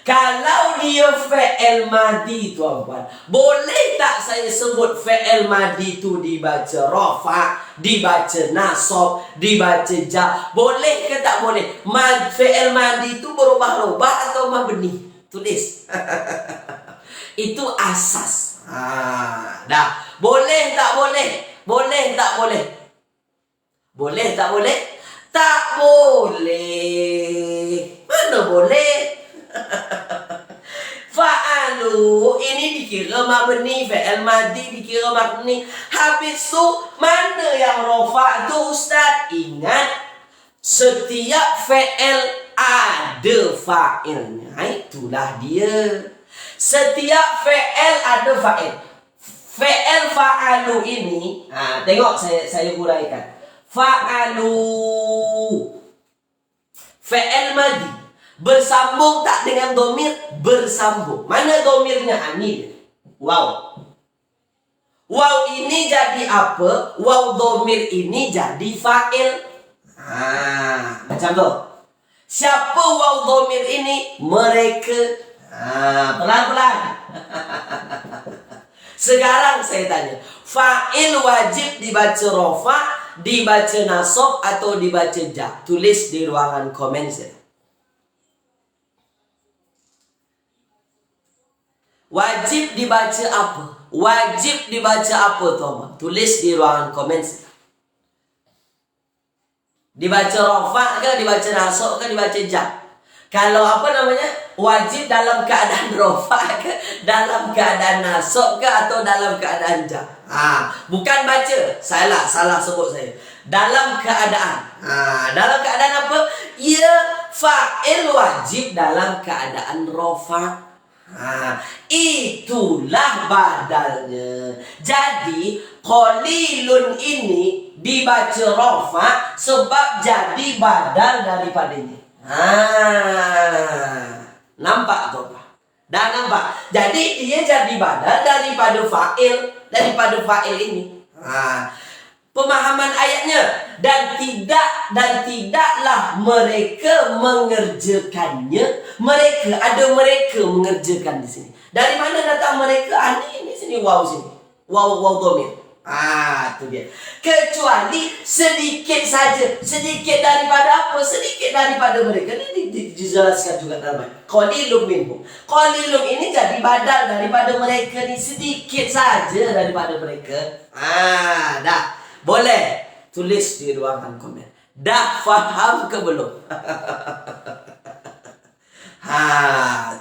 Kalau dia fi'il madi, tuan-puan, boleh tak saya sebut fi'il madi tu dibaca rafa, dibaca nasab, dibaca jar? Boleh ke tak boleh? Fi'il madi tu berubah-ubah atau mabni? Tulis. Itu asas. Dah. Boleh tak boleh? Boleh tak boleh? Boleh tak boleh? Tak boleh. Mana boleh? Fa'alu ini dikira mabni, fi'il madi dikira mabni. Habis tu mana yang rafa tu ustaz? Ingat, setiap fi'il ada fa'ilnya. Itulah dia. Setiap fi'il ada fa'il. Fi'il fa'alu ini, tengok saya huraikan. Fa'alu fi'il madi bersambung tak dengan domir? Bersambung. Mana domirnya? Ini waw. Waw ini jadi apa? Waw domir ini jadi fa'il. Macam tu. Siapa waw domir ini? Mereka. Pelan-pelan. Sekarang saya tanya, fa'il wajib dibaca rafa, dibaca nasab atau dibaca jar? Tulis di ruangan komen saya. Wajib dibaca apa? Wajib dibaca apa, tuan-tuan? Tulis di ruangan komen saya. Dibaca rafa ke, dibaca nasab ke, dibaca jar? Kalau wajib dalam keadaan rafa ke, dalam keadaan nasab ke, atau dalam keadaan jar? Bukan baca. Salah sebut saya. Dalam keadaan. Dalam keadaan apa? Ya, fa'il wajib dalam keadaan rafa. Itulah badalnya. Jadi qalilun ini dibaca rafa sebab jadi badal daripadanya. Nampak tu? Dah nampak? Jadi dia jadi badal daripada fa'il ini. Pemahaman ayatnya, dan tidaklah mereka mengerjakannya. Ada mereka mengerjakan di sini. Dari mana datang mereka? Ini sini waw sini. Waw domir. Itu dia. Kecuali sedikit saja. Sedikit daripada apa? Sedikit daripada mereka. Ini dijelaskan juga dalam ayat. Qalilum minhum. Qalilum ini jadi badal daripada mereka ni. Sedikit saja daripada mereka. Dah. Boleh. Tulis di ruangan komen. Dah faham ke belum?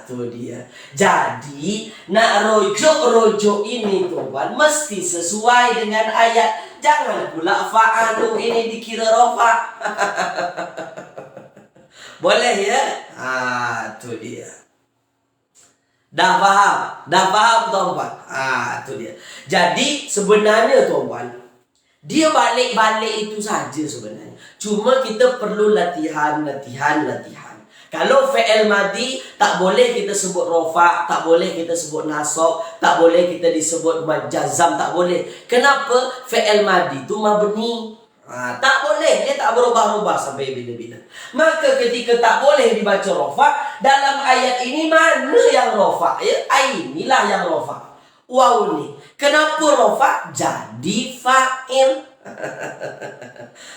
Tu dia. Jadi nak rojok ini tuan mesti sesuai dengan ayat. Jangan pula fa'alu ini dikira rofa. Boleh ya? Tu dia. Dah faham tuan-tuan? Tu dia. Jadi sebenarnya tuan-tuan, dia balik-balik itu saja sebenarnya. Cuma kita perlu latihan. Kalau fi'il madi tak boleh kita sebut rofa, tak boleh kita sebut nasab, tak boleh kita disebut jazam, tak boleh. Kenapa? Fi'il madi itu mabni. Tak boleh, dia tak berubah-ubah sampai bila-bila. Maka ketika tak boleh dibaca rofa, dalam ayat ini mana yang rofa? Ya, inilah yang rofa. Waw ni. Kenapa rofa? Jadi fa'il.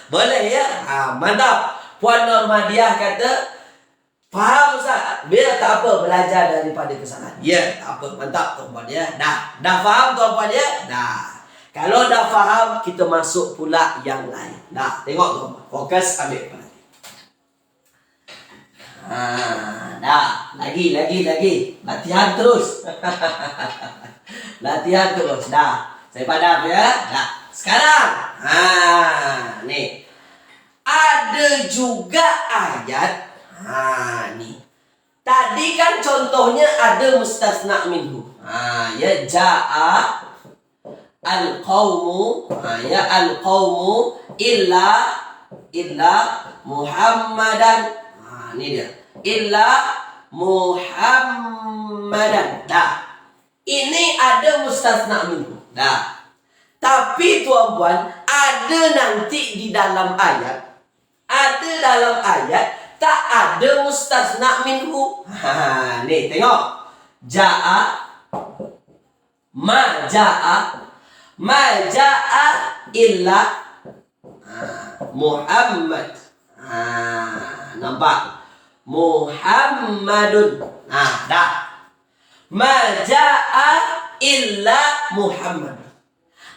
Boleh ya? Mantap. Puan Normadiah kata, faham Ustaz? Biar tak apa, belajar daripada kesalahan. Ya, tak apa. Mantap tuan-puan ya. Dah faham tuan-puan ya? Dah. Kalau dah faham, kita masuk pula yang lain. Dah, tengok tuan-puan. Fokus, ambil perhatian. Dah. Lagi. Latihan terus. Latihan terus. Dah. Saya padam ya. Dah. Sekarang. Nih. Ada juga ayat. Nih. Tadi kan contohnya ada mustasna minhu. Ya ja'a al-qawmu. Ya al-qawmu illa Muhammadan. Ini dia. Illa Muhammadan. Dah. Ini ada mustasna minhu. Dah. Tapi tuan-puan, ada nanti di dalam ayat. Ada dalam ayat tak ada mustasna minhu. Nih tengok. Ja'a ma ja'a illa Muhammad. Nampak? Muhammadun. Dah. Ma ja'a illa Muhammad.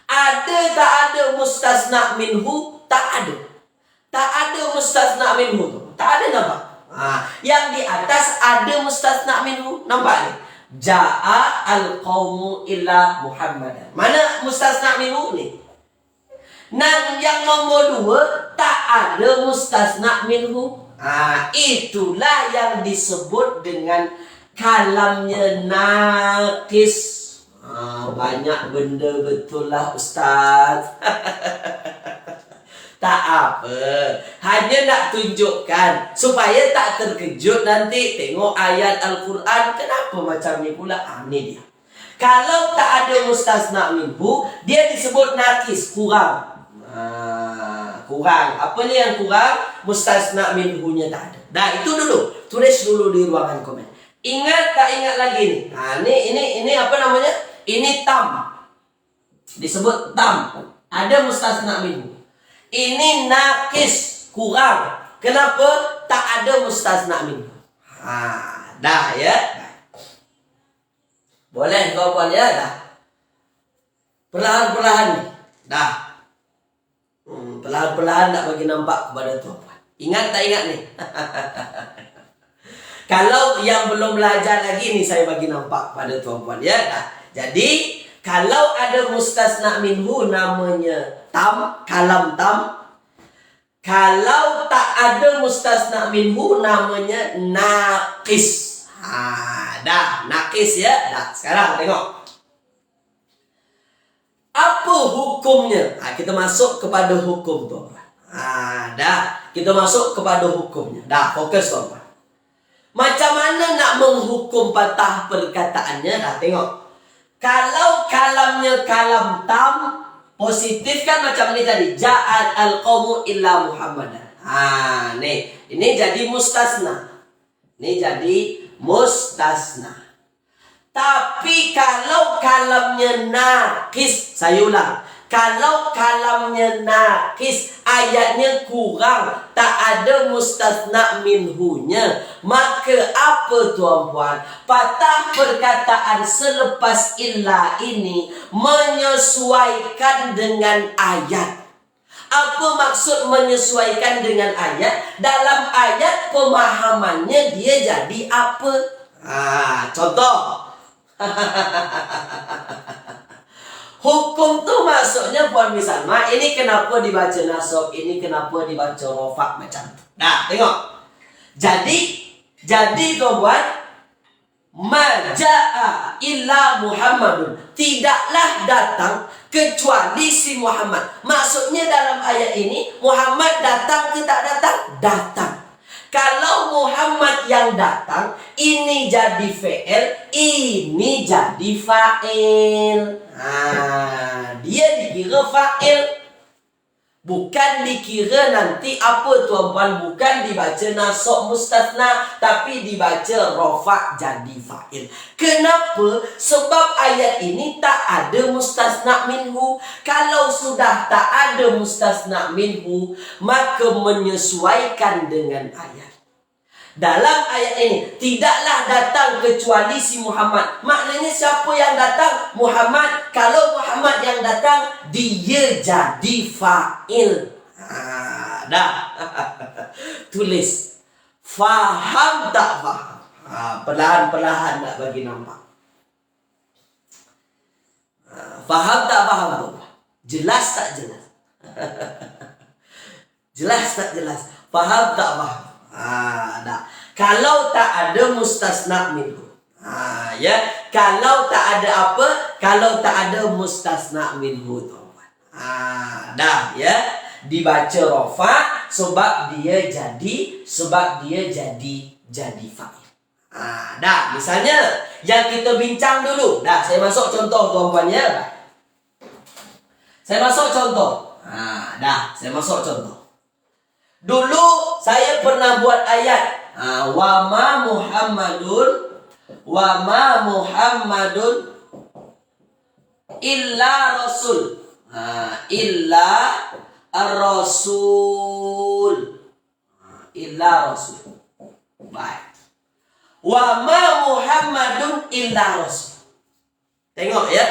Ada tak ada mustasna minhu? Tak ada. Tak ada mustasna minhu tu. Tak ada nampak. Yang di atas ada mustasna minhu. Nampak ni? Ja'a al-qawmu illa Muhammadan. Mana mustasna minhu ni? Yang nombor 2 tak ada mustasna minhu. Itulah yang disebut dengan kalamnya naqis. Banyak benda betul lah Ustaz. Tak apa. Hanya nak tunjukkan supaya tak terkejut nanti tengok ayat Al-Quran. Kenapa macam ni pula? Ni dia. Kalau tak ada mustasna minhu, dia disebut naqis, kurang. Kurang. Apa ni yang kurang? Mustasna minhu-nya tak ada. Dah, itu dulu. Tulis dulu di ruangan komen. Ingat tak ingat lagi ni? Ini apa namanya? Ini tam. Disebut tam. Ada mustasna minhu. Ini naqis, kurang. Kenapa? Tak ada mustasna minhu. Dah ya. Boleh kawan ya, dah. Perlahan-perlahan ni. Dah. Perlahan-perlahan nak bagi nampak kepada tuan-tuan. Ingat tak ingat ni? Kalau yang belum belajar lagi ni, saya bagi nampak pada tuan-tuan ya. Dah. Jadi kalau ada mustasna minhu namanya tam, kalam tam. Kalau tak ada mustasna minhu namanya naqis. Dah, naqis ya. Dah, sekarang tengok. Apa hukumnya? Kita masuk kepada hukum tuan-tuan. Dah, kita masuk kepada hukumnya. Dah, fokus tuan-tuan. Macam mana nak menghukum patah perkataannya? Dah, tengok. Kalau kalamnya kalam tam, positif kan macam ni tadi. Ja'at al-qawmu illa Muhammadan. Nih. Ini jadi mustasna. Ini jadi mustasna. Tapi kalau kalamnya naqis, saya ulang. Kalau kalamnya nakis, ayatnya kurang, tak ada mustasna minhunya, maka apa tuan-puan? Patah perkataan selepas illa ini menyesuaikan dengan ayat. Apa maksud menyesuaikan dengan ayat? Dalam ayat pemahamannya dia jadi apa? Contoh. Hukum tu maksudnya puan misalnya ini kenapa dibaca nasab, ini kenapa dibaca rofa macam tu. Nah, tengok. Jadi tuan-puan, maja'a illa Muhammadun, tidaklah datang kecuali si Muhammad. Maksudnya dalam ayat ini Muhammad datang ke tak datang? Datang. Kalau Muhammad yang datang, ini jadi fi'il, ini jadi fa'il. Dia dikira fa'il, bukan dikira nanti apa tuan-puan, bukan dibaca nasab mustasna, tapi dibaca rofa jadi fa'il. Kenapa? Sebab ayat ini tak ada mustasna minhu. Kalau sudah tak ada mustasna minhu, maka menyesuaikan dengan ayat. Dalam ayat ini, tidaklah datang kecuali si Muhammad. Maknanya siapa yang datang? Muhammad. Kalau Muhammad yang datang, dia jadi fa'il. Dah. Tulis. Faham tak faham? Perlahan-perlahan nak bagi nampak. Faham tak faham? Jelas tak jelas? Jelas tak jelas? Faham tak faham? Dah. Kalau tak ada mustasna minhu. Ya, kalau tak ada apa? Kalau tak ada mustasna minhu, tuan-tuan. Dah, ya. Dibaca rofa sebab dia jadi fa'il. Dah, misalnya yang kita bincang dulu. Dah, saya masuk contoh tuan-tuan ya. Saya masuk contoh. Dah, saya masuk contoh. Dulu saya pernah buat ayat wa ma Muhammadun illa rasul. Illa ar-rasul. Illa rasul. Baik. Wa ma Muhammadun illa rasul. Tengok ya.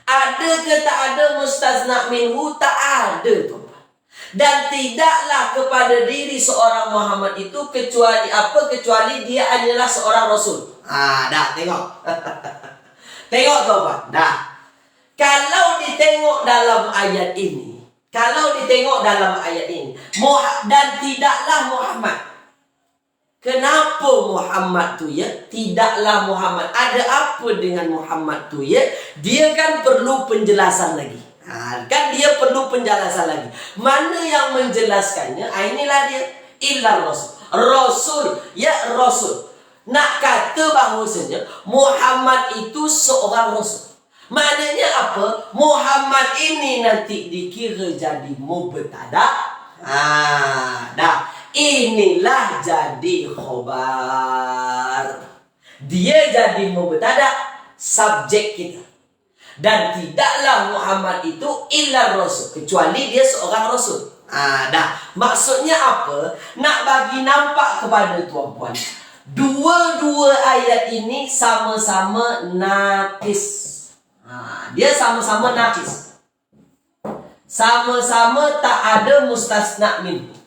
Ada ke tak ada mustasna minhu? Tak ada tu. Dan tidaklah kepada diri seorang Muhammad itu kecuali apa? Kecuali dia adalah seorang Rasul. Dah tengok. Tengok tuan-tuan. Dah. Kalau ditengok dalam ayat ini, dan tidaklah Muhammad. Kenapa Muhammad tu ya? Tidaklah Muhammad. Ada apa dengan Muhammad tu ya? Dia kan perlu penjelasan lagi. Kan dia perlu penjelasan lagi. Mana yang menjelaskannya? Inilah dia. Illa Rasul. Rasul. Ya Rasul. Nak kata bahawasanya Muhammad itu seorang Rasul. Maknanya apa? Muhammad ini nanti dikira jadi mubtada. Dah. Inilah jadi khobar. Dia jadi mubtada, subjek kita. Dan tidaklah Muhammad itu illa rasul, kecuali dia seorang rasul. Dah. Maksudnya apa? Nak bagi nampak kepada tuan-puan, dua-dua ayat ini sama-sama nakis. Dia sama-sama nakis. Sama-sama tak ada mustasna minhu.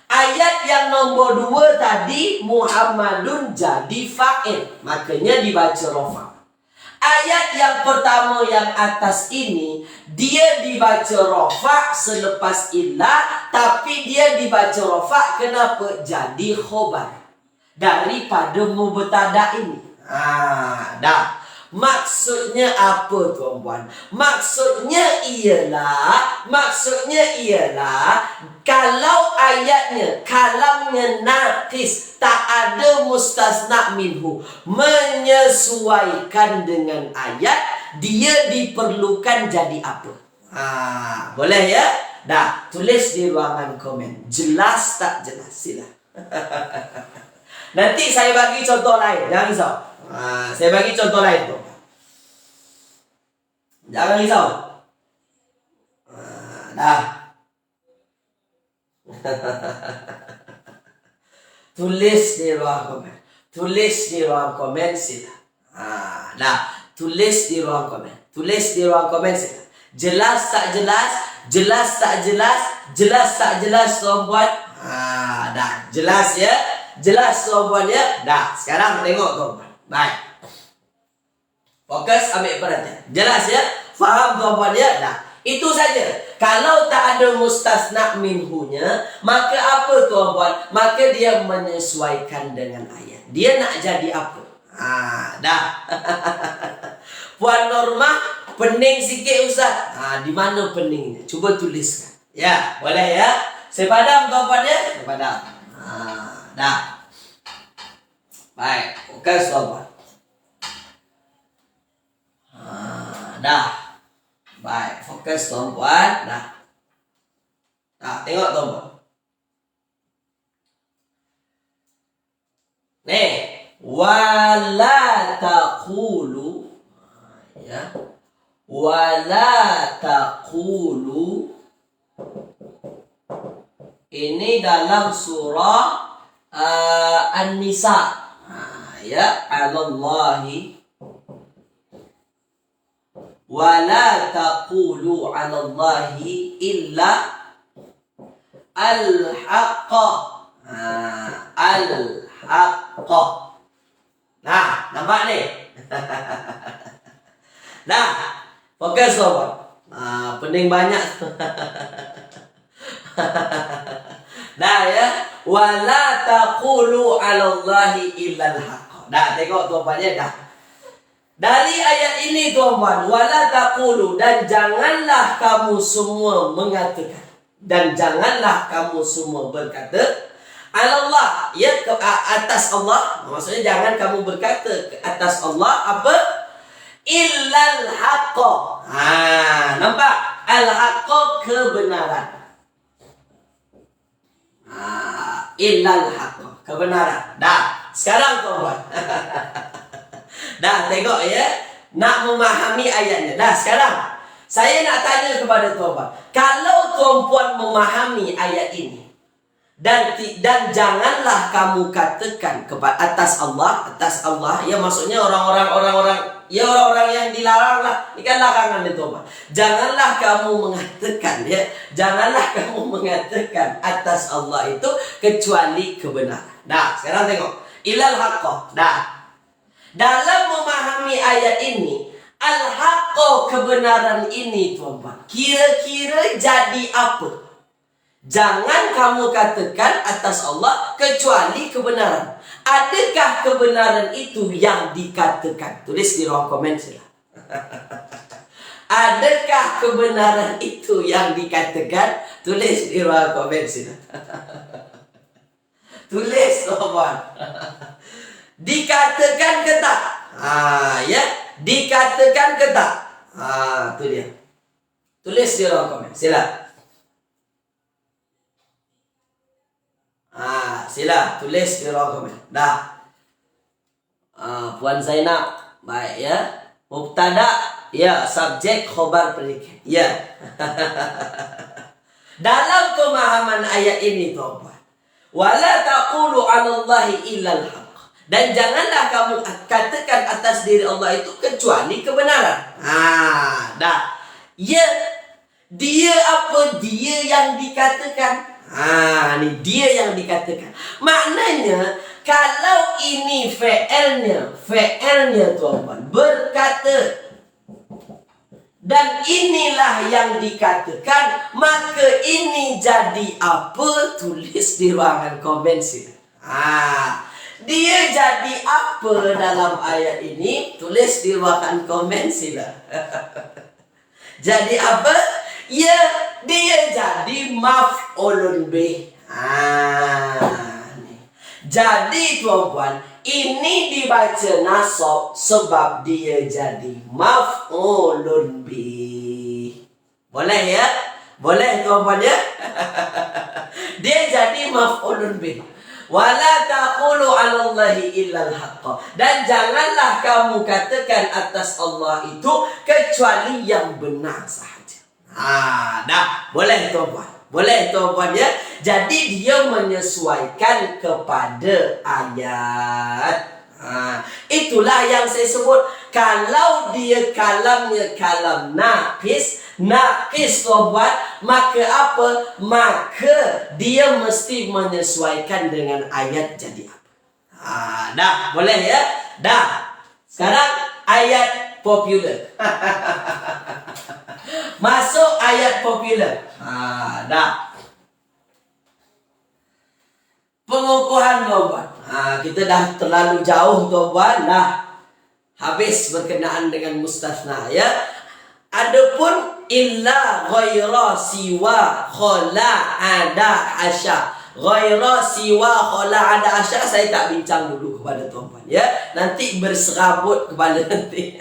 Ayat yang nombor 2 tadi Muhammadun jadi fa'il, makanya dibaca rofa. Ayat yang pertama yang atas ini dia dibaca rofa selepas illa, tapi dia dibaca rofa kenapa? Jadi khobar daripada mubtada ini. Dah. Maksudnya apa tuan-puan? Maksudnya ialah kalau ayatnya kalamnya nakis, tak ada mustasna minhu, menyesuaikan dengan ayat, dia diperlukan jadi apa? Boleh ya? Dah, tulis di ruangan komen. Jelas tak jelas? Sila. Nanti saya bagi contoh lain, jangan risau. Saya bagi contoh lain tu. Jangan risau. dah. Tulis di ruang komen. Tulis di ruang komen sila. Dah. Tulis di ruang komen. Tulis di ruang komen sila. Jelas tak jelas? Jelas tak jelas? Jelas tak jelas tuan-puan? Dah. Jelas ya? Jelas tuan-puan ya? Dah. Sekarang tengok tuan-puan. Baik. Fokus, ambil perhatian. Jelas ya? Faham tuan-puan ya? Dah. Itu saja. Kalau tak ada mustasna minhunya, maka apa tuan-puan? Maka dia menyesuaikan dengan ayat. Dia nak jadi apa? Dah. Puan Normah, pening sikit Ustaz. Di mana peningnya? Cuba tuliskan. Ya, boleh ya? Sepadam tuan-puan ya? Sepadam. Dah. Baik, fokus tuan-puan. Dah. Baik, fokus tuan-puan. Dah. Tengok tuan-puan. Nih, wala taqulu, ya. Wala taqulu. Ini dalam surah An-Nisa. Ya, 'alallahi wala taqulu 'alallahi illa al-haqqa. Al-haqqa. Nah, nampak ni? Nah, fokus sobat. Pening banyak. Nah ya, wala taqulu 'alallahi illa al-haqqa. Dah, tengok tuan-tuannya dah. Dari ayat ini tuan-tuan, wala taqulu, dan janganlah kamu semua mengatakan, dan janganlah kamu semua berkata, Allah, ya, ke atas Allah. Maksudnya jangan kamu berkata ke atas Allah apa? Illal haqqa. Nampak? Al-haqqa, kebenaran. Illal haqqa, kebenaran. Dah, sekarang tuan-tuan. Dah, tengok ya. Nak memahami ayatnya. Dah, sekarang saya nak tanya kepada tuan-puan. Kalau tuan-puan memahami ayat ini, dan janganlah kamu katakan kepada atas Allah, ya, maksudnya orang-orang yang dilarang lah. Ini kan larangan ni tuan-puan. Janganlah kamu mengatakan, ya, janganlah kamu mengatakan atas Allah itu kecuali kebenaran. Dah, sekarang tengok. Ilal haqqa. Dah. Dalam memahami ayat ini, al-haqqa, kebenaran ini tuan-tuan, kira-kira jadi apa? Jangan kamu katakan atas Allah kecuali kebenaran. Adakah kebenaran itu yang dikatakan? Tulis di ruang komen sila. Adakah kebenaran itu yang dikatakan? Tulis di ruang komen sila. Tulis tuan-tuan. Dikatakan ke tak? Ya, dikatakan ke tak? Tu dia. Tulis di ruang komen. Sila. Sila tulis di ruang komen. Dah. Puan Zainab, baik ya. Mubtada, ya, subjek, khobar, predikat. Ya. Dalam pemahaman ayat ini tuan-tuan, wala taqulu 'alallahi illal haqq. Dan janganlah kamu katakan atas diri Allah itu kecuali kebenaran. Dah. Ya, dia apa? Dia yang dikatakan. Ni dia yang dikatakan. Maknanya, kalau ini fi'ilnya tuan-tuan, berkata, dan inilah yang dikatakan, maka ini jadi apa? Tulis di ruangan komen sini. Dia jadi apa dalam ayat ini? Tulis di ruangan komen sila. Jadi apa? Ya, dia jadi maf'ulun bih. Jadi tuan-puan, ini dibaca nasab sebab dia jadi maf'ulun bih. Boleh ya? Boleh tuan-puan ya? Dia jadi maf'ulun bih. Wala taqulu 'alallahi illal haqqa. Dan janganlah kamu katakan atas Allah itu kecuali yang benar sahaja. Dah, boleh tuan-puan. Boleh tuan-puan ya. Jadi dia menyesuaikan kepada ayat. Itulah yang saya sebut. Kalau dia kalamnya kalam naqis tuan-puan, maka apa? Maka dia mesti menyesuaikan dengan ayat jadi apa. Dah, boleh ya? Dah. Sekarang ayat popular. Masuk ayat popular. Dah. Pengukuhan tuan-puan. Kita dah terlalu jauh tuan-puan. Dah habis berkenaan dengan mustasna ya. Adapun illa ghaira siwa khala ada asya. Ghaira siwa khala ada asya saya tak bincang dulu kepada tuan-puan ya. Nanti berserabut kepala nanti.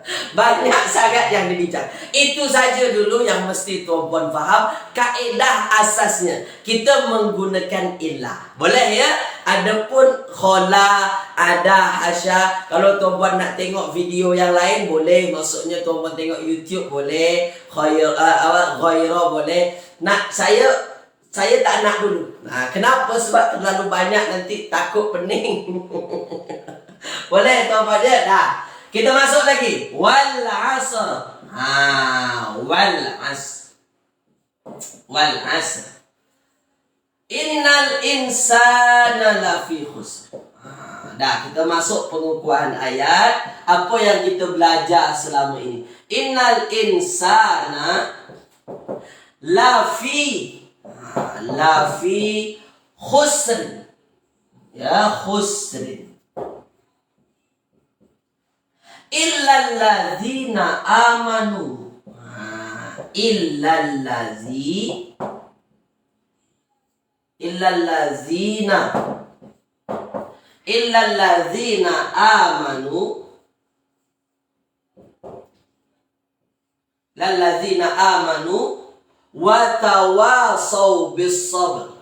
Banyak sangat yang dibincang. Itu saja dulu yang mesti tuan-puan faham. Kaedah asasnya kita menggunakan illah. Boleh ya? Adapun khola, ada, hasya. Kalau tuan-puan nak tengok video yang lain boleh. Maksudnya tuan-puan tengok YouTube boleh. Ghaira boleh. Nak saya tak nak dulu. Kenapa? Sebab terlalu banyak nanti takut pening. Boleh tuan-puan ya? Dah. Kita masuk lagi. Wal asr. Wal asr. Wal asr. Innal insana lafi khusr. Dah, kita masuk pengukuhan ayat. Apa yang kita belajar selama ini? Innal insana lafi khusr. Ya, khusrin. Illalladzina amanu. Illalladzina amanu. Lalladzina amanu wa tawasaw bis sabr.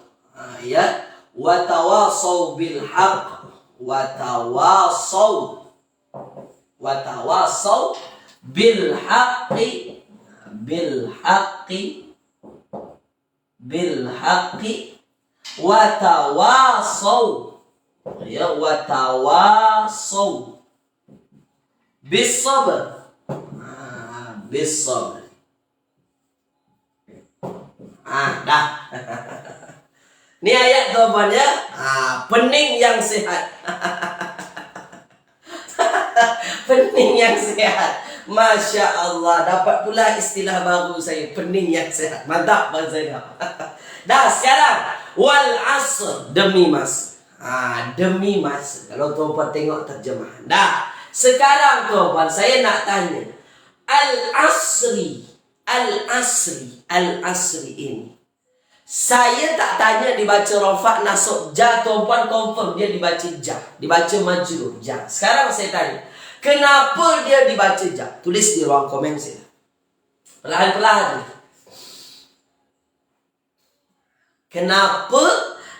Ya, wa tawasaw bil haqq. Wa tawasaw bil haqqi wa tawasaw bis sabr. Dah. Ini ayat tuan-tuan ya. Pening yang sehat. Pening yang sehat. Masya Allah. Dapat pula istilah baru saya. Pening yang sehat. Mantap Bang Zainal. Dah sekarang. Wal asr. Demi masa. Demi masa. Kalau tuan-puan tengok terjemahan. Dah. Sekarang tuan-puan saya nak tanya. Al-asri ini. Saya tak tanya dibaca rafa' nasab ja, tuan-puan confirm dia dibaca ja. Dibaca majrur ja. Sekarang saya tanya. Kenapa dia dibaca ja? Tulis di ruang komen saya. Perlahan-perlahan. Kenapa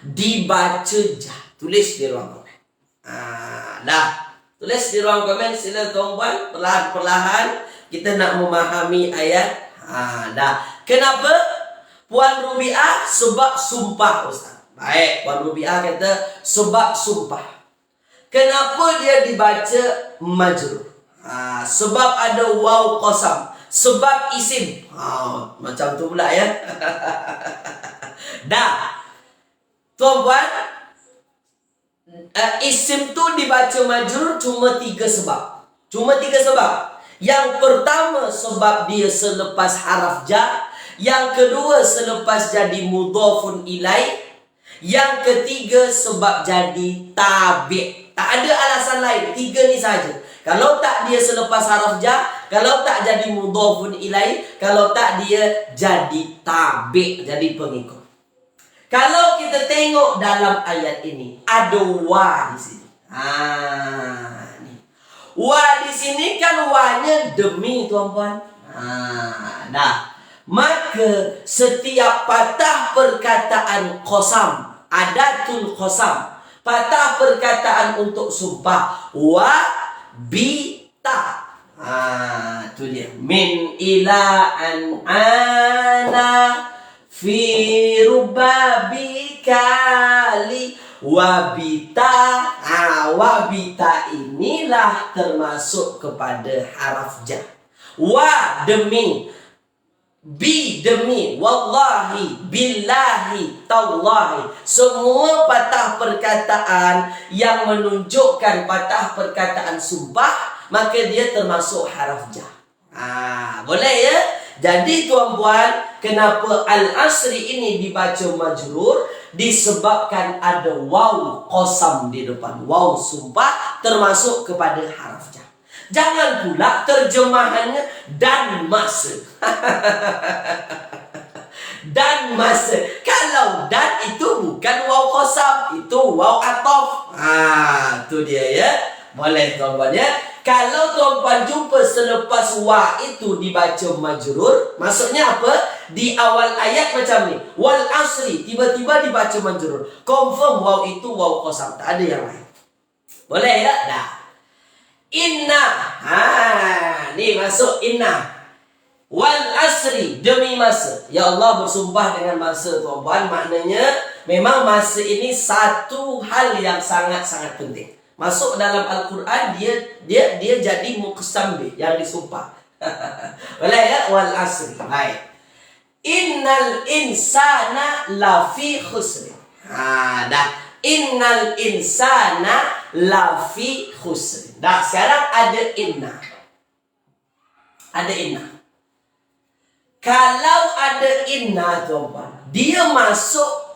dibaca ja? Tulis di ruang komen. Dah. Tulis di ruang komen sila tuan-puan. Perlahan-perlahan kita nak memahami ayat. Dah. Kenapa? Puan Rubiah sebab sumpah Ustaz. Baik, Puan Rubiah kata sebab sumpah. Kenapa dia dibaca majrur? Sebab ada waw qasam. Sebab isim. Macam tu pula ya. Dah. Tuan-puan, isim tu dibaca majrur cuma 3 sebab. Yang pertama sebab dia selepas haraf jar. Yang kedua selepas jadi mudhafun ilaih. Yang ketiga sebab jadi tabi'. Tak ada alasan lain. 3 ni saja. Kalau tak dia selepas haraf jar, kalau tak jadi mudhafun ilaih, kalau tak dia jadi tabi', jadi pengikut. Kalau kita tengok dalam ayat ini ada wa di sini. Ni. Wa di sini kan wa-nya demi tuan-puan. Dah. Maka setiap patah perkataan qasam, adatul qasam, patah perkataan untuk sumpah, wa bi ta. Itu dia. Min ila an ana fi rubabi kali wabita. Wabita inilah termasuk kepada haraf jar. Wa demi, bi demi, wallahi, billahi, tallahi. Semua patah perkataan yang menunjukkan patah perkataan sumpah, maka dia termasuk haraf jar. Boleh ya? Jadi tuan-puan, kenapa al-asri ini dibaca majrur? Disebabkan ada waw qasam di depan. Waw sumpah termasuk kepada haraf jar. Jangan pula terjemahannya dan masa. Dan masa. Kalau dan itu bukan waw qasam, itu waw ataf. Itu dia ya. Boleh tuan-puan ya. Kalau tuan-puan jumpa selepas wa itu dibaca majrur, maksudnya apa? Di awal ayat macam ni, wal asri, tiba-tiba dibaca majrur. Confirm waw itu waw qasam, tak ada yang lain. Boleh ya? Dah. Inna. Ni masuk inna. Wal asri, demi masa. Ya Allah bersumpah dengan masa tuan-puan. Maknanya memang masa ini satu hal yang sangat-sangat penting. Masuk dalam Al-Quran, dia jadi muqsam bih, yang disumpah. Boleh ya? Wal asri. Baik. Innal insana lafi khusri. Dah. Innal insana lafi khusri. Dah, sekarang ada inna. Ada inna. Kalau ada inna tuan-puan, dia masuk.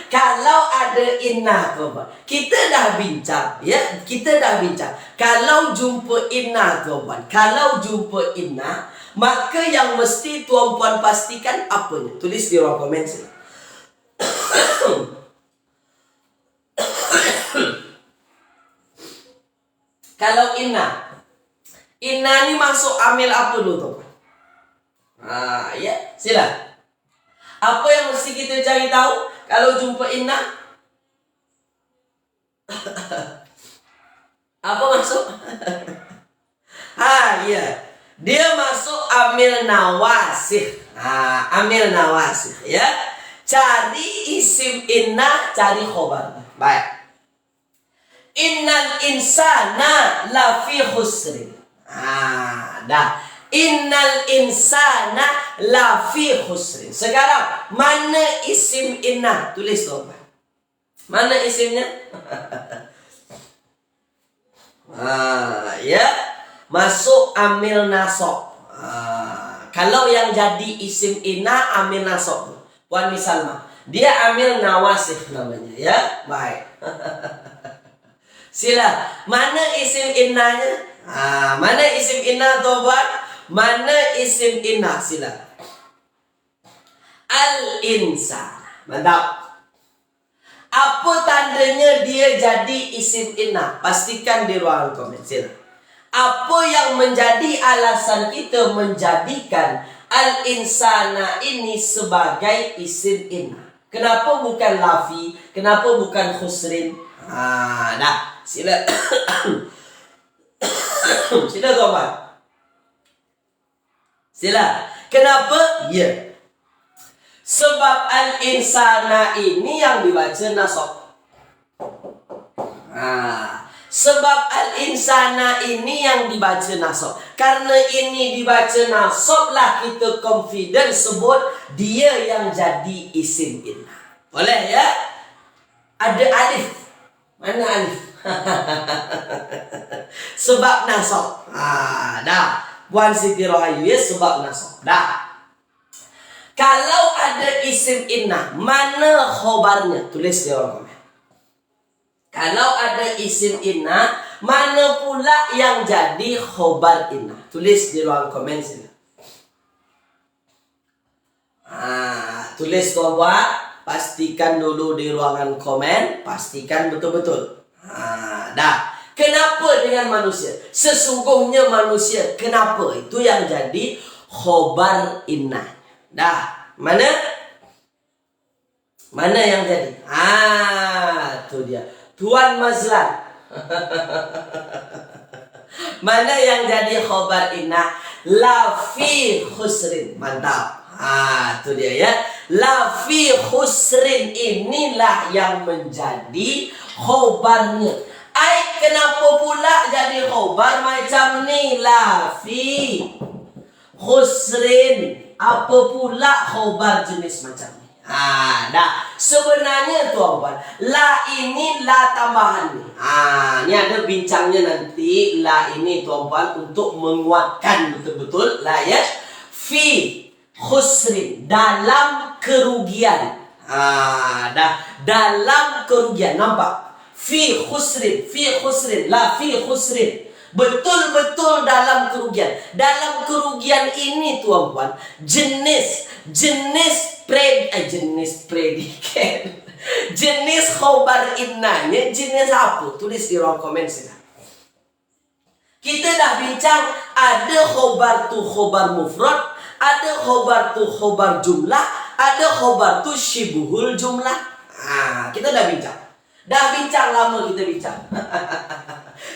Kalau ada inna tuan-puan, kita dah bincang ya, kita dah bincang. Kalau jumpa inna tuan-puan, kalau jumpa inna, maka yang mesti tuan-puan pastikan apanya? Tulis di ruang komen sini. Kalau inna ni masuk amil apa dulu tuan-puan? Ya, sila. Apa yang mesti kita cari tahu kalau jumpa inna? Apa masuk? Ya. Dia masuk amil nawasih. Amil nawasih ya. Cari isim inna, cari khobar. Baik. Innal insana lafi khusrin. Dah. Innal insana lafi khusrin. Sekarang mana isim inna? Tulis tuan. Mana isimnya? Ya, masuk amil nasab. Kalau yang jadi isim inna amil nasab. Puan Misalma, dia amil nawasih namanya ya. Baik. Sila, mana isim innanya? Mana isim inna tuan? Mana isim inna? Sila. Al-insan. Mantap. Apa tandanya dia jadi isim inna? Pastikan di ruang komen. Sila. Apa yang menjadi alasan kita menjadikan al-insana ini sebagai isim inna? Kenapa bukan lafi? Kenapa bukan khusrin? Dah. Sila. Sila tuan-tuan. Sila. Kenapa? Ya. Sebab al-insana ini yang dibaca nasab. Sebab al-insana ini yang dibaca nasab. Karena ini dibaca nasab lah kita confident sebut dia yang jadi isim inna. Boleh ya? Ada alif. Mana alif? Sebab nasab. Dah. Puan Siti Rahayu ya, sebab nasab. Dah. Kalau ada isim inna, mana khobarnya? Tulis di ruang komen. Kalau ada isim inna, mana pula yang jadi khobar inna? Tulis di ruang komen sini. Tulis tuan-puan, pastikan dulu di ruangan komen, pastikan betul-betul. Dah. Kenapa dengan manusia? Sesungguhnya manusia. Kenapa? Itu yang jadi khobar inna. Dah. Mana? Mana yang jadi? Itu dia. Tuan Mazlan. Mana yang jadi khobar inna? La fi khusrin. Mantap. Itu dia ya. La fi khusrin, inilah yang menjadi khobarnya. Kenapa pula jadi khobar macam ni? La fi khusrin. Apa pula khobar jenis macam ni? Dah. Sebenarnya tuan-tuan, la ini la tambahan ni. Ni ada bincangnya nanti. La ini tuan-tuan untuk menguatkan betul-betul la ya. Fi khusrin, dalam kerugian. Dah. Dalam kerugian. Nampak? Fi khusrin, la fi khusrin. Betul-betul dalam kerugian. Dalam kerugian ini tuan-tuan, jenis predikat. Jenis khobar innanya jenis apa? Tulis di ruang komen sini. Kita dah bincang, ada khobar tu khobar mufrad, ada khobar tu khobar jumlah, ada khobar tu syibuhul jumlah. Kita dah bincang. Dah bincang lama kita bincang.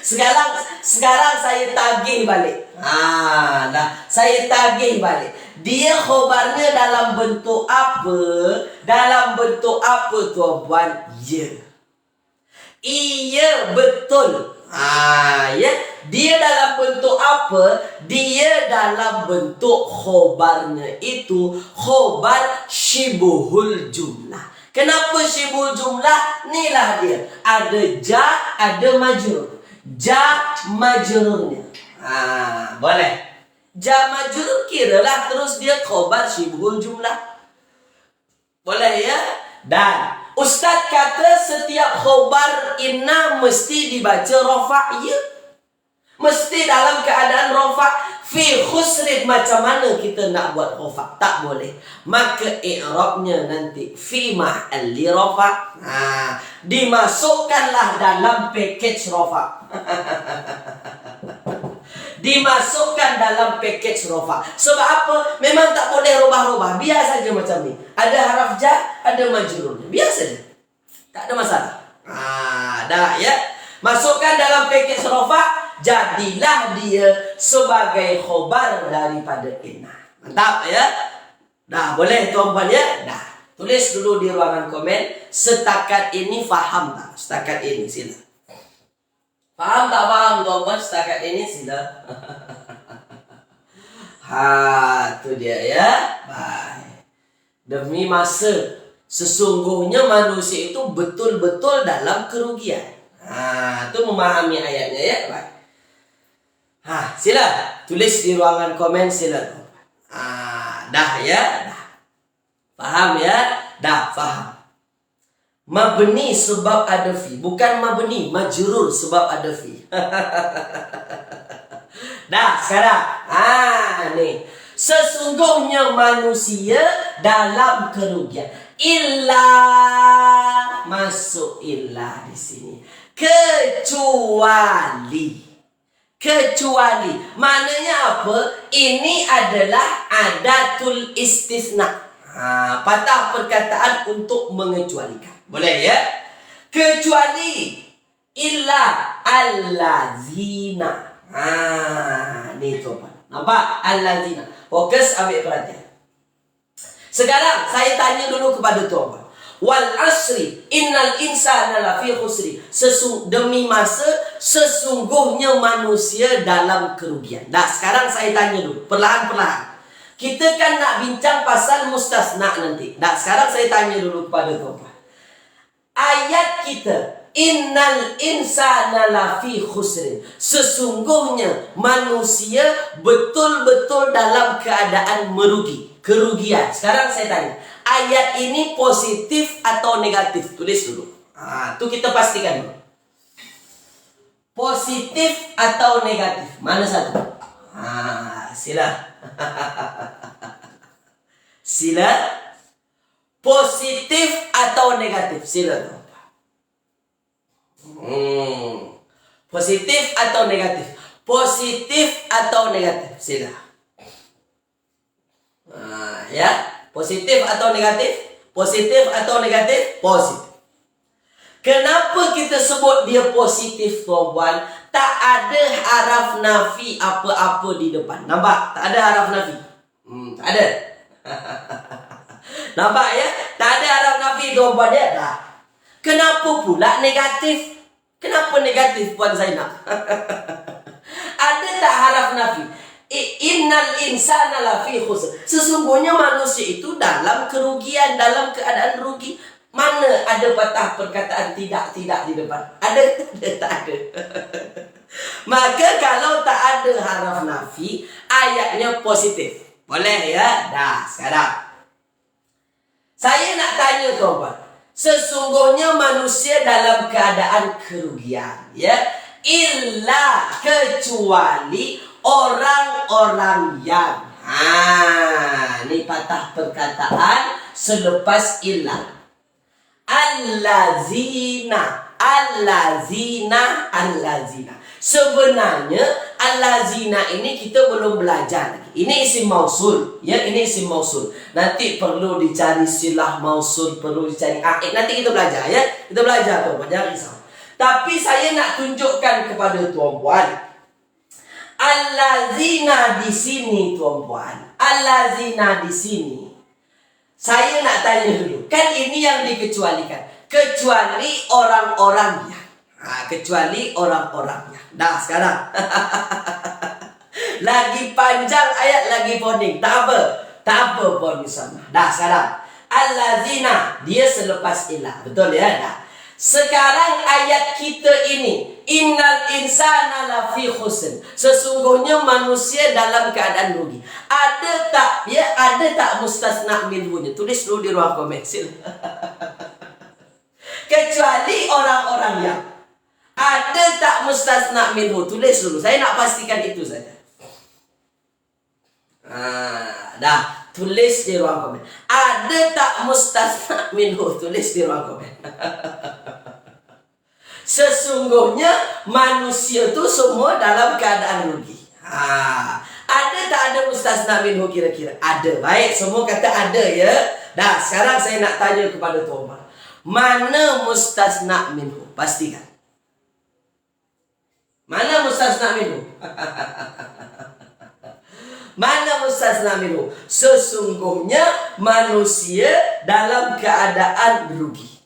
Sekarang saya tagih balik. Saya tagih balik. Dia khobarnya dalam bentuk apa? Dalam bentuk apa tuan-puan? Ya. Iya, betul. Ya. Dia dalam bentuk apa? Dia dalam bentuk khobarnya itu khobar syibuhul jumlah. Kenapa syibul jumlah? Inilah dia. Ada ja, ada majrur. Ja majrurnya. Boleh. Ja majrur kiralah terus dia khobar syibul jumlah. Boleh ya? Dan Ustaz kata setiap khobar inna mesti dibaca rafa', ya? Mesti dalam keadaan rafa'. Fi khusrin, macam mana kita nak buat rafa'? Tak boleh. Maka i'rabnya nanti fi mahalli rafa'. Dimasukkanlah dalam package rafa'. Dimasukkan dalam package rafa'. Sebab apa? Memang tak boleh rubah-rubah. Biar saja macam ni. Ada haraf ja, ada majrurnya. Biar saja. Tak ada masalah. Dah ya. Masukkan dalam package rafa'. Jadilah dia sebagai khobar daripada inna. Mantap ya. Dah boleh tuan-puan ya. Dah. Tulis dulu di ruangan komen. Setakat ini faham tak? Setakat ini sila. Faham tak faham tuan-puan? Setakat ini sila. Itu dia ya. Baik. Demi masa, sesungguhnya manusia itu betul-betul dalam kerugian. Itu memahami ayatnya ya. Baik. Sila tulis di ruangan komen sila. Dah ya. Dah. Faham ya? Dah faham. Mabni sebab ada fi. Bukan mabni, majrur sebab ada fi. Dah sekarang. Nih. Sesungguhnya manusia dalam kerugian. Illa, masuk illa di sini. Kecuali. Maknanya apa? Ini adalah adatul istisna. Patah perkataan untuk mengecualikan. Boleh ya? Kecuali illa allazina. Ni tu apa? Nampak? Allazina. Fokus, ambil perhatian. Sekarang saya tanya dulu kepada tuan-tuan. Wal asri innal insana lafi khusri. Demi masa, sesungguhnya manusia dalam kerugian. Dah, sekarang saya tanya dulu, perlahan-perlahan. Kita kan nak bincang pasal mustasna nanti. Dah, sekarang saya tanya dulu kepada tuan-tuan. Ayat kita, innal insana lafi khusrin. Sesungguhnya manusia betul-betul dalam keadaan merugi, kerugian. Sekarang saya tanya, ayat ini positif atau negatif? Tulis dulu. Itu kita pastikan dulu. Positif atau negatif? Mana satu? Sila. Sila. Positif atau negatif? Sila. Positif atau negatif? Positif atau negatif? Sila. Ya. Positif atau negatif? Positif atau negatif? Positif. Kenapa kita sebut dia positif, tuan-tuan? tak ada haraf nafi apa-apa di depan. Nampak? Tak ada haraf nafi. Tak ada. Nampak ya? Tak ada haraf nafi tuan-puan ya? Tak. Kenapa pula negatif? Kenapa negatif Puan Zainab? Ada tak haraf nafi? Innal insana lafi khusr. Sesungguhnya manusia itu dalam kerugian, dalam keadaan rugi. Mana ada patah perkataan tidak di depan? Ada? Tak ada. Maka kalau tak ada haraf nafi, ayatnya positif. Boleh ya? Dah, sekarang saya nak tanya tuan-tuan. Sesungguhnya manusia dalam keadaan kerugian, ya. Illa, kecuali orang-orang yang. Ini patah perkataan selepas illa. Allazina. Sebenarnya allazina ini kita belum belajar lagi. Ini isim mausul, ya, ini isim mausul. Nanti perlu dicari silah mausul, perlu dicari aqid. Nanti kita belajar, ya. Kita belajar tuh, jangan risau. Tapi saya nak tunjukkan kepada tuan-puan, allazina di sini tuan-puan. Allazina di sini. Saya nak tanya dulu, kan ini yang dikecualikan. Kecuali orang-orangnya. Kecuali orang-orangnya. Dah sekarang. Lagi panjang ayat, lagi poning. Tak apa pun misalnya. Dah sekarang. Allazina, dia selepas ilah. Betul ya? Dah. Sekarang ayat kita ini, innal insana lafi khusr. Sesungguhnya manusia dalam keadaan rugi. Ada tak, ya, ada tak mustasna minhunya? Tulis dulu di ruang komen. Kecuali orang-orang yang. Ada tak mustasna minhu? Tulis dulu. Saya nak pastikan itu saja. Dah, tulis di ruang komen. Ada tak mustasna minhu? Tulis di ruang komen. Sesungguhnya manusia itu semua dalam keadaan rugi. Ada tak ada mustasna minhu kira-kira? Ada. Baik, semua kata ada ya. Dah, sekarang saya nak tanya kepada tuan-tuan. Mana mustasna minhu? Pastikan. Mana mustasna minhu? Mana mustasna minhu? Sesungguhnya manusia dalam keadaan rugi.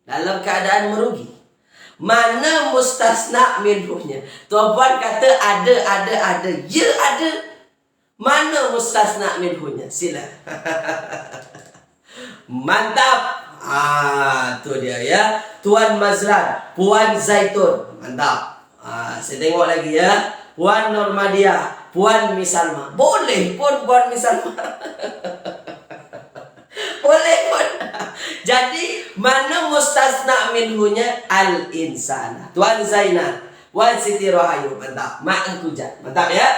Dalam keadaan merugi. Mana mustasna minhunya? Tuan-puan kata ada. Ya ada. Mana mustasna minhunya? Sila. Mantap. Tu dia ya. Tuan Mazlan, Puan Zaitun. Mantap. Saya tengok lagi ya. Puan Normadia, Puan Misalma. Boleh pun Puan Misalma. Boleh pun. Jadi mana mustasna minhunya? Al-insana. Tuan Zainal, Puan Siti Rahayu. Mantap. Mak Engkujat. Mantap ya.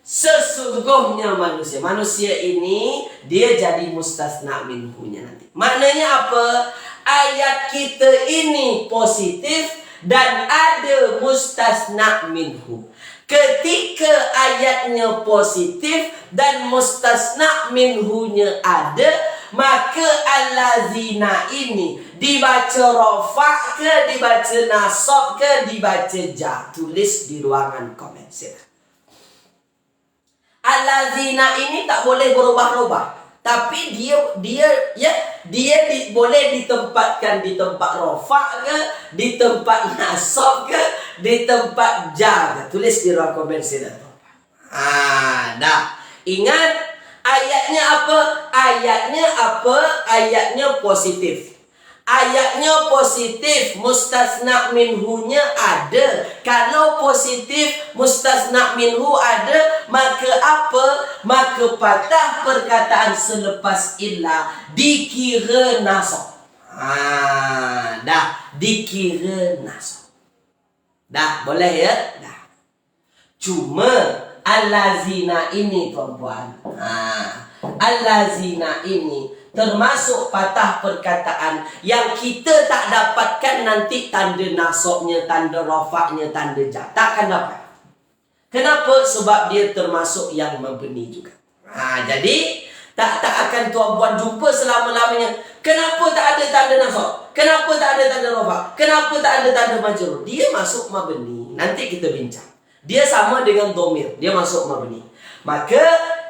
Sesungguhnya manusia ini dia jadi mustasna minhunya nanti. Maknanya apa? Ayat kita ini positif dan ada mustasna minhu. Ketika ayatnya positif dan mustasna minhunya ada, maka allazina ini dibaca rafa' ke, dibaca nasab ke, dibaca jar. Tulis di ruangan komen. Allazina ini tak boleh berubah-ubah. Tapi dia boleh ditempatkan di tempat rafa' ke, di tempat nasab ke, di tempat jar ke. Tulis di ruang komen sini. Dah. Ingat ayatnya apa? Ayatnya positif. Ayatnya positif, mustasna minhunya ada. Kalau positif, mustasna minhu ada, maka apa? Maka patah perkataan selepas illa dikira nasab. Dah, dikira nasab. Dah, boleh ya? Dah. Cuma allazina ini tuan-puan. Allazina ini termasuk patah perkataan yang kita tak dapatkan nanti tanda nasabnya, tanda rafa'nya, tanda jar. Takkan dapat. Kenapa? Sebab dia termasuk yang mabni juga. Jadi tak akan tuan-puan jumpa selama-lamanya. Kenapa tak ada tanda nasab? Kenapa tak ada tanda rafa? Kenapa tak ada tanda majrur? Dia masuk mabni. Nanti kita bincang. Dia sama dengan domir. Dia masuk mabni. Maka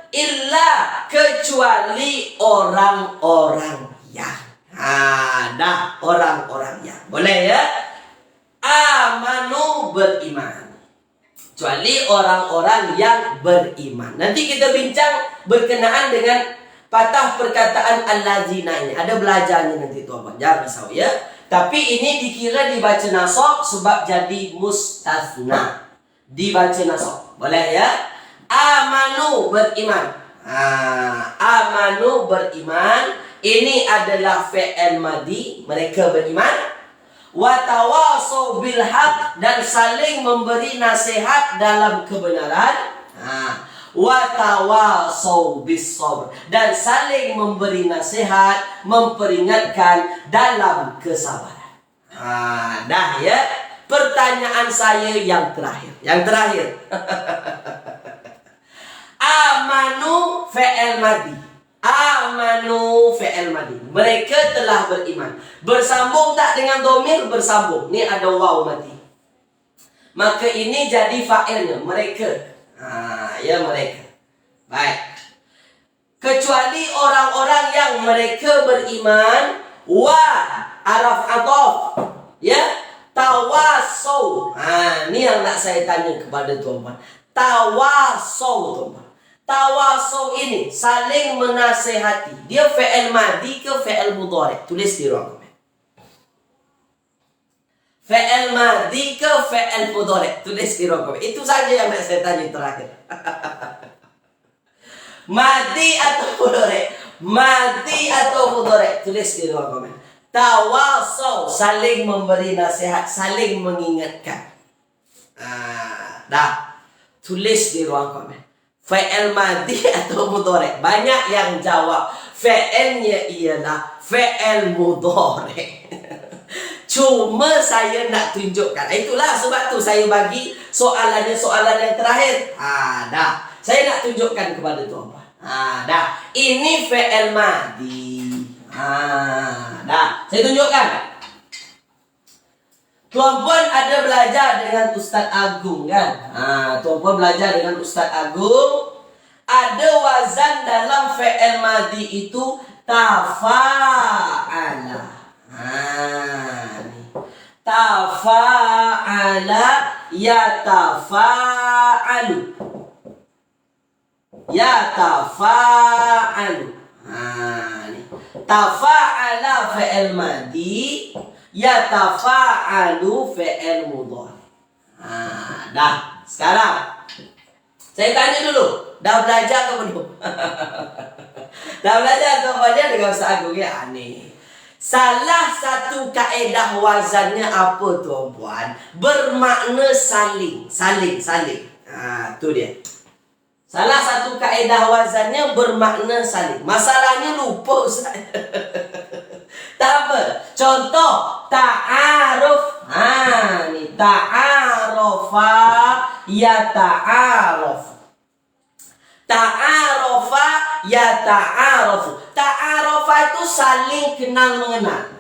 illa kecuali orang-orang yang. Dah orang-orang yang. Boleh ya? Amanu beriman. Kecuali orang-orang yang beriman. Nanti kita bincang berkenaan dengan patah perkataan allazina ini. Ada belajarnya nanti tuan-tuan. Jangan risau ya. Tapi ini dikira dibaca nasab sebab jadi mustasna. Dibaca nasab. Boleh ya? Amanu beriman. Amanu beriman. Ini adalah fi'il madi. Mereka beriman. Watawasau bil haq, dan saling memberi nasihat dalam kebenaran. Watawasau bis sabr, dan saling memberi nasihat, memperingatkan dalam kesabaran. Dah ya. Pertanyaan saya yang terakhir. Yang terakhir. Amanu fi'il madi. Amanu fi'il madi. Mereka telah beriman. Bersambung tak dengan domir? Bersambung. Ni ada waw mati. Maka ini jadi fa'ilnya. Mereka. Ya mereka. Baik. Kecuali orang-orang yang mereka beriman. Wa araf atof. Ya. Tawasau. Ni yang nak saya tanya kepada tuan-tuan. Tawasau tuan-tuan. Tawasau ini saling menasehati. Dia fi'il madi ke fi'il mudhari'? Tulis di ruang komen. Fi'il madi ke fi'il mudhari'? Tulis di ruang komen. Itu saja yang nak saya tanya terakhir. Madi atau mudhari'? Madi atau mudhari'? Tulis di ruang komen. Tawasau, saling memberi nasihat, saling mengingatkan. Dah. Tulis di ruang komen. Fi'il madi atau mudhari'? Banyak yang jawab fi'ilnya ialah fi'il mudhari'. Cuma saya nak tunjukkan. Itulah sebab tu saya bagi soalan yang terakhir. Dah. Saya nak tunjukkan kepada tuan-tuan. Dah. Ini fi'il madi. Dah. Saya tunjukkan. Tuan-puan ada belajar dengan Ustaz Agung kan? Tuan-puan belajar dengan Ustaz Agung. Ada wazan dalam fi'il madi itu tafa'ala. Tafa'ala yatafa'alu. Yatafa'alu. Tafa'ala fi'il madi. Yatafa'alu fi'il mudhari'. Dah. Sekarang saya tanya dulu. Dah belajar ke belum? Dah belajar ke belum dengan Ustaz Agung ya? Aneh. Salah satu kaedah wazannya apa tuan-puan? Bermakna saling. Saling. Tu dia. Salah satu kaedah wazannya bermakna saling. Masalahnya lupa Ustaz. Tak apa. Contoh ta'aruf. Ni ta'arofa ya ta'aruf. Ta'arofa ya ta'arofu. Ta'arofa itu saling kenal mengenal.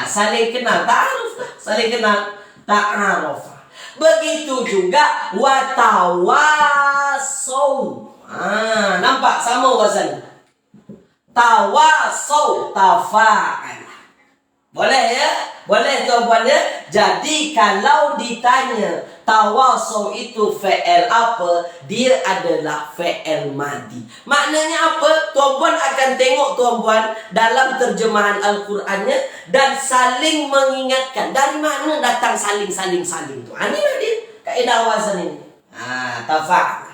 Saling kenal. Ta'aruf lah. Saling kenal. Ta'arofa. Begitu juga watawasau. Nampak sama wazannya. Tawasau tafa'ala. Boleh ya? Boleh tuan-puan ya? Jadi kalau ditanya tawasau itu fi'il apa? Dia adalah fi'il madi. Maknanya apa? Tuan-puan akan tengok tuan-puan dalam terjemahan Al-Qurannya dan saling mengingatkan. Dari mana datang saling tu? Inilah dia kaedah wazan ini. Tafa'ala.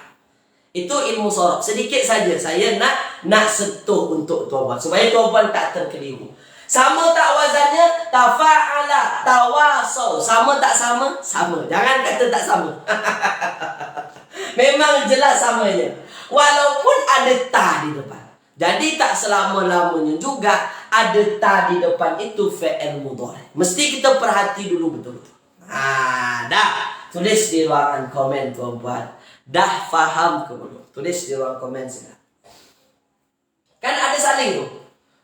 Itu ilmu sorof. Sedikit saja saya nak sentuh untuk tuan-puan supaya tuan-puan tak terkeliru. Sama tak wazannya? Tafa'ala, tawasau. Sama tak sama? Sama. Jangan kata tak sama. Memang jelas samanya. Walaupun ada ta di depan. Jadi tak selama-lamanya juga ada ta di depan itu fi'il mudhari'. Mesti kita perhati dulu betul-betul. Dah. Tulis di ruangan komen tuan-puan. Dah faham ke belum? Tulis di ruang komen sekarang. Kan ada saling tu.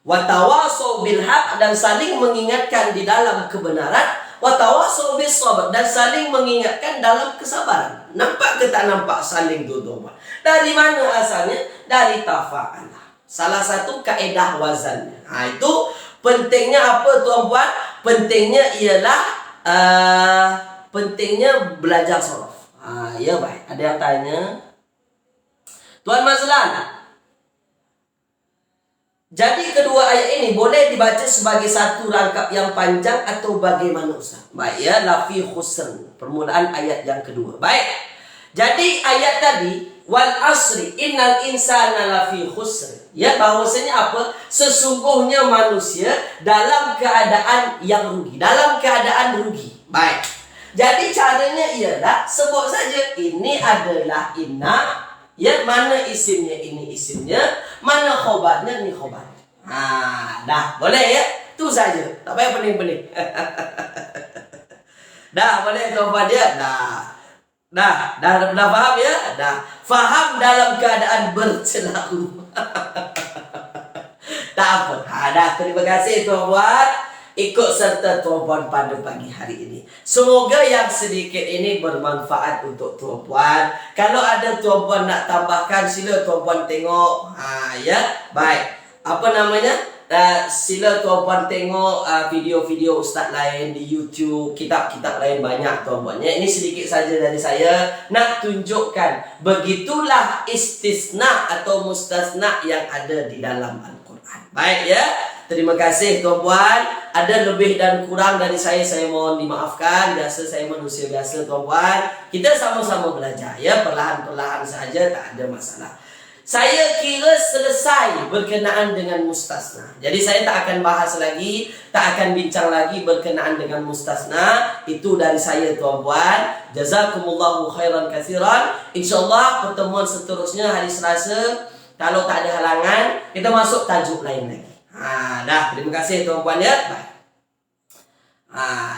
Wa tawasau bil haq, dan saling mengingatkan di dalam kebenaran. Wa tawasau bis sabr, dan saling mengingatkan dalam kesabaran. Nampak ke tak nampak saling tu tuan-tuan? Dari mana asalnya? Dari tafa'alah. Salah satu kaedah wazannya. Itu pentingnya apa tuan-tuan? Pentingnya ialah pentingnya belajar sorof. Ya baik. Ada yang tanya? Tuan Mazlan, jadi kedua ayat ini boleh dibaca sebagai satu rangkap yang panjang atau bagaimana Ustaz? Baik ya, lafi khusn. Permulaan ayat yang kedua. Baik. Jadi ayat tadi, wal asri innal insana lafi khusr. Ya, bahwasanya apa? Sesungguhnya manusia dalam keadaan yang rugi, dalam keadaan rugi. Baik. Jadi caranya ialah sebut saja ini adalah inna. Ya, mana isimnya ini isimnya, mana khobarnya ini khobar. Dah, boleh ya? Itu saja. Tak payah pening-pening. Dah, boleh tuan-tuan dia? Dah faham ya? Dah. Faham dalam keadaan bercelaru. Tak apa. Dah, terima kasih tuan-tuan. Ikut serta tuan-puan pada pagi hari ini. Semoga yang sedikit ini bermanfaat untuk tuan-puan. Kalau ada tuan-puan nak tambahkan, sila tuan-puan tengok. Ya, baik. Apa namanya? Sila tuan-puan tengok video-video ustaz lain di YouTube, kitab-kitab lain banyak tuan-puan. Ya, ini sedikit saja dari saya nak tunjukkan begitulah istisna atau mustasna yang ada di dalam Al-Quran. Baik ya. Terima kasih tuan-puan. Ada lebih dan kurang dari saya mohon dimaafkan. Biasa saya manusia biasa tuan-puan. Kita sama-sama belajar ya, perlahan-perlahan saja, tak ada masalah. Saya kira selesai berkenaan dengan mustasna. Jadi saya tak akan bahas lagi, tak akan bincang lagi berkenaan dengan mustasna. Itu dari saya tuan-puan. Jazakumullahu khairan katsiran. InsyaAllah pertemuan seterusnya hari Selasa, kalau tak ada halangan, kita masuk tajuk lain lagi. Dah, terima kasih tuan-puan ya. Baik.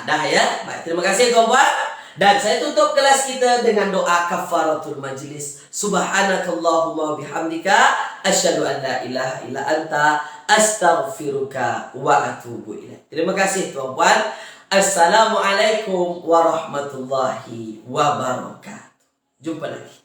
Dah ya. Baik, terima kasih tuan-puan. Dan saya tutup kelas kita dengan doa kafaratul majlis. Subhanakallahumma bihamdika asyhadu an la ilaha illa anta astaghfiruka wa atubu ilaik. Terima kasih tuan-puan. Assalamualaikum warahmatullahi wabarakatuh. Jumpa lagi.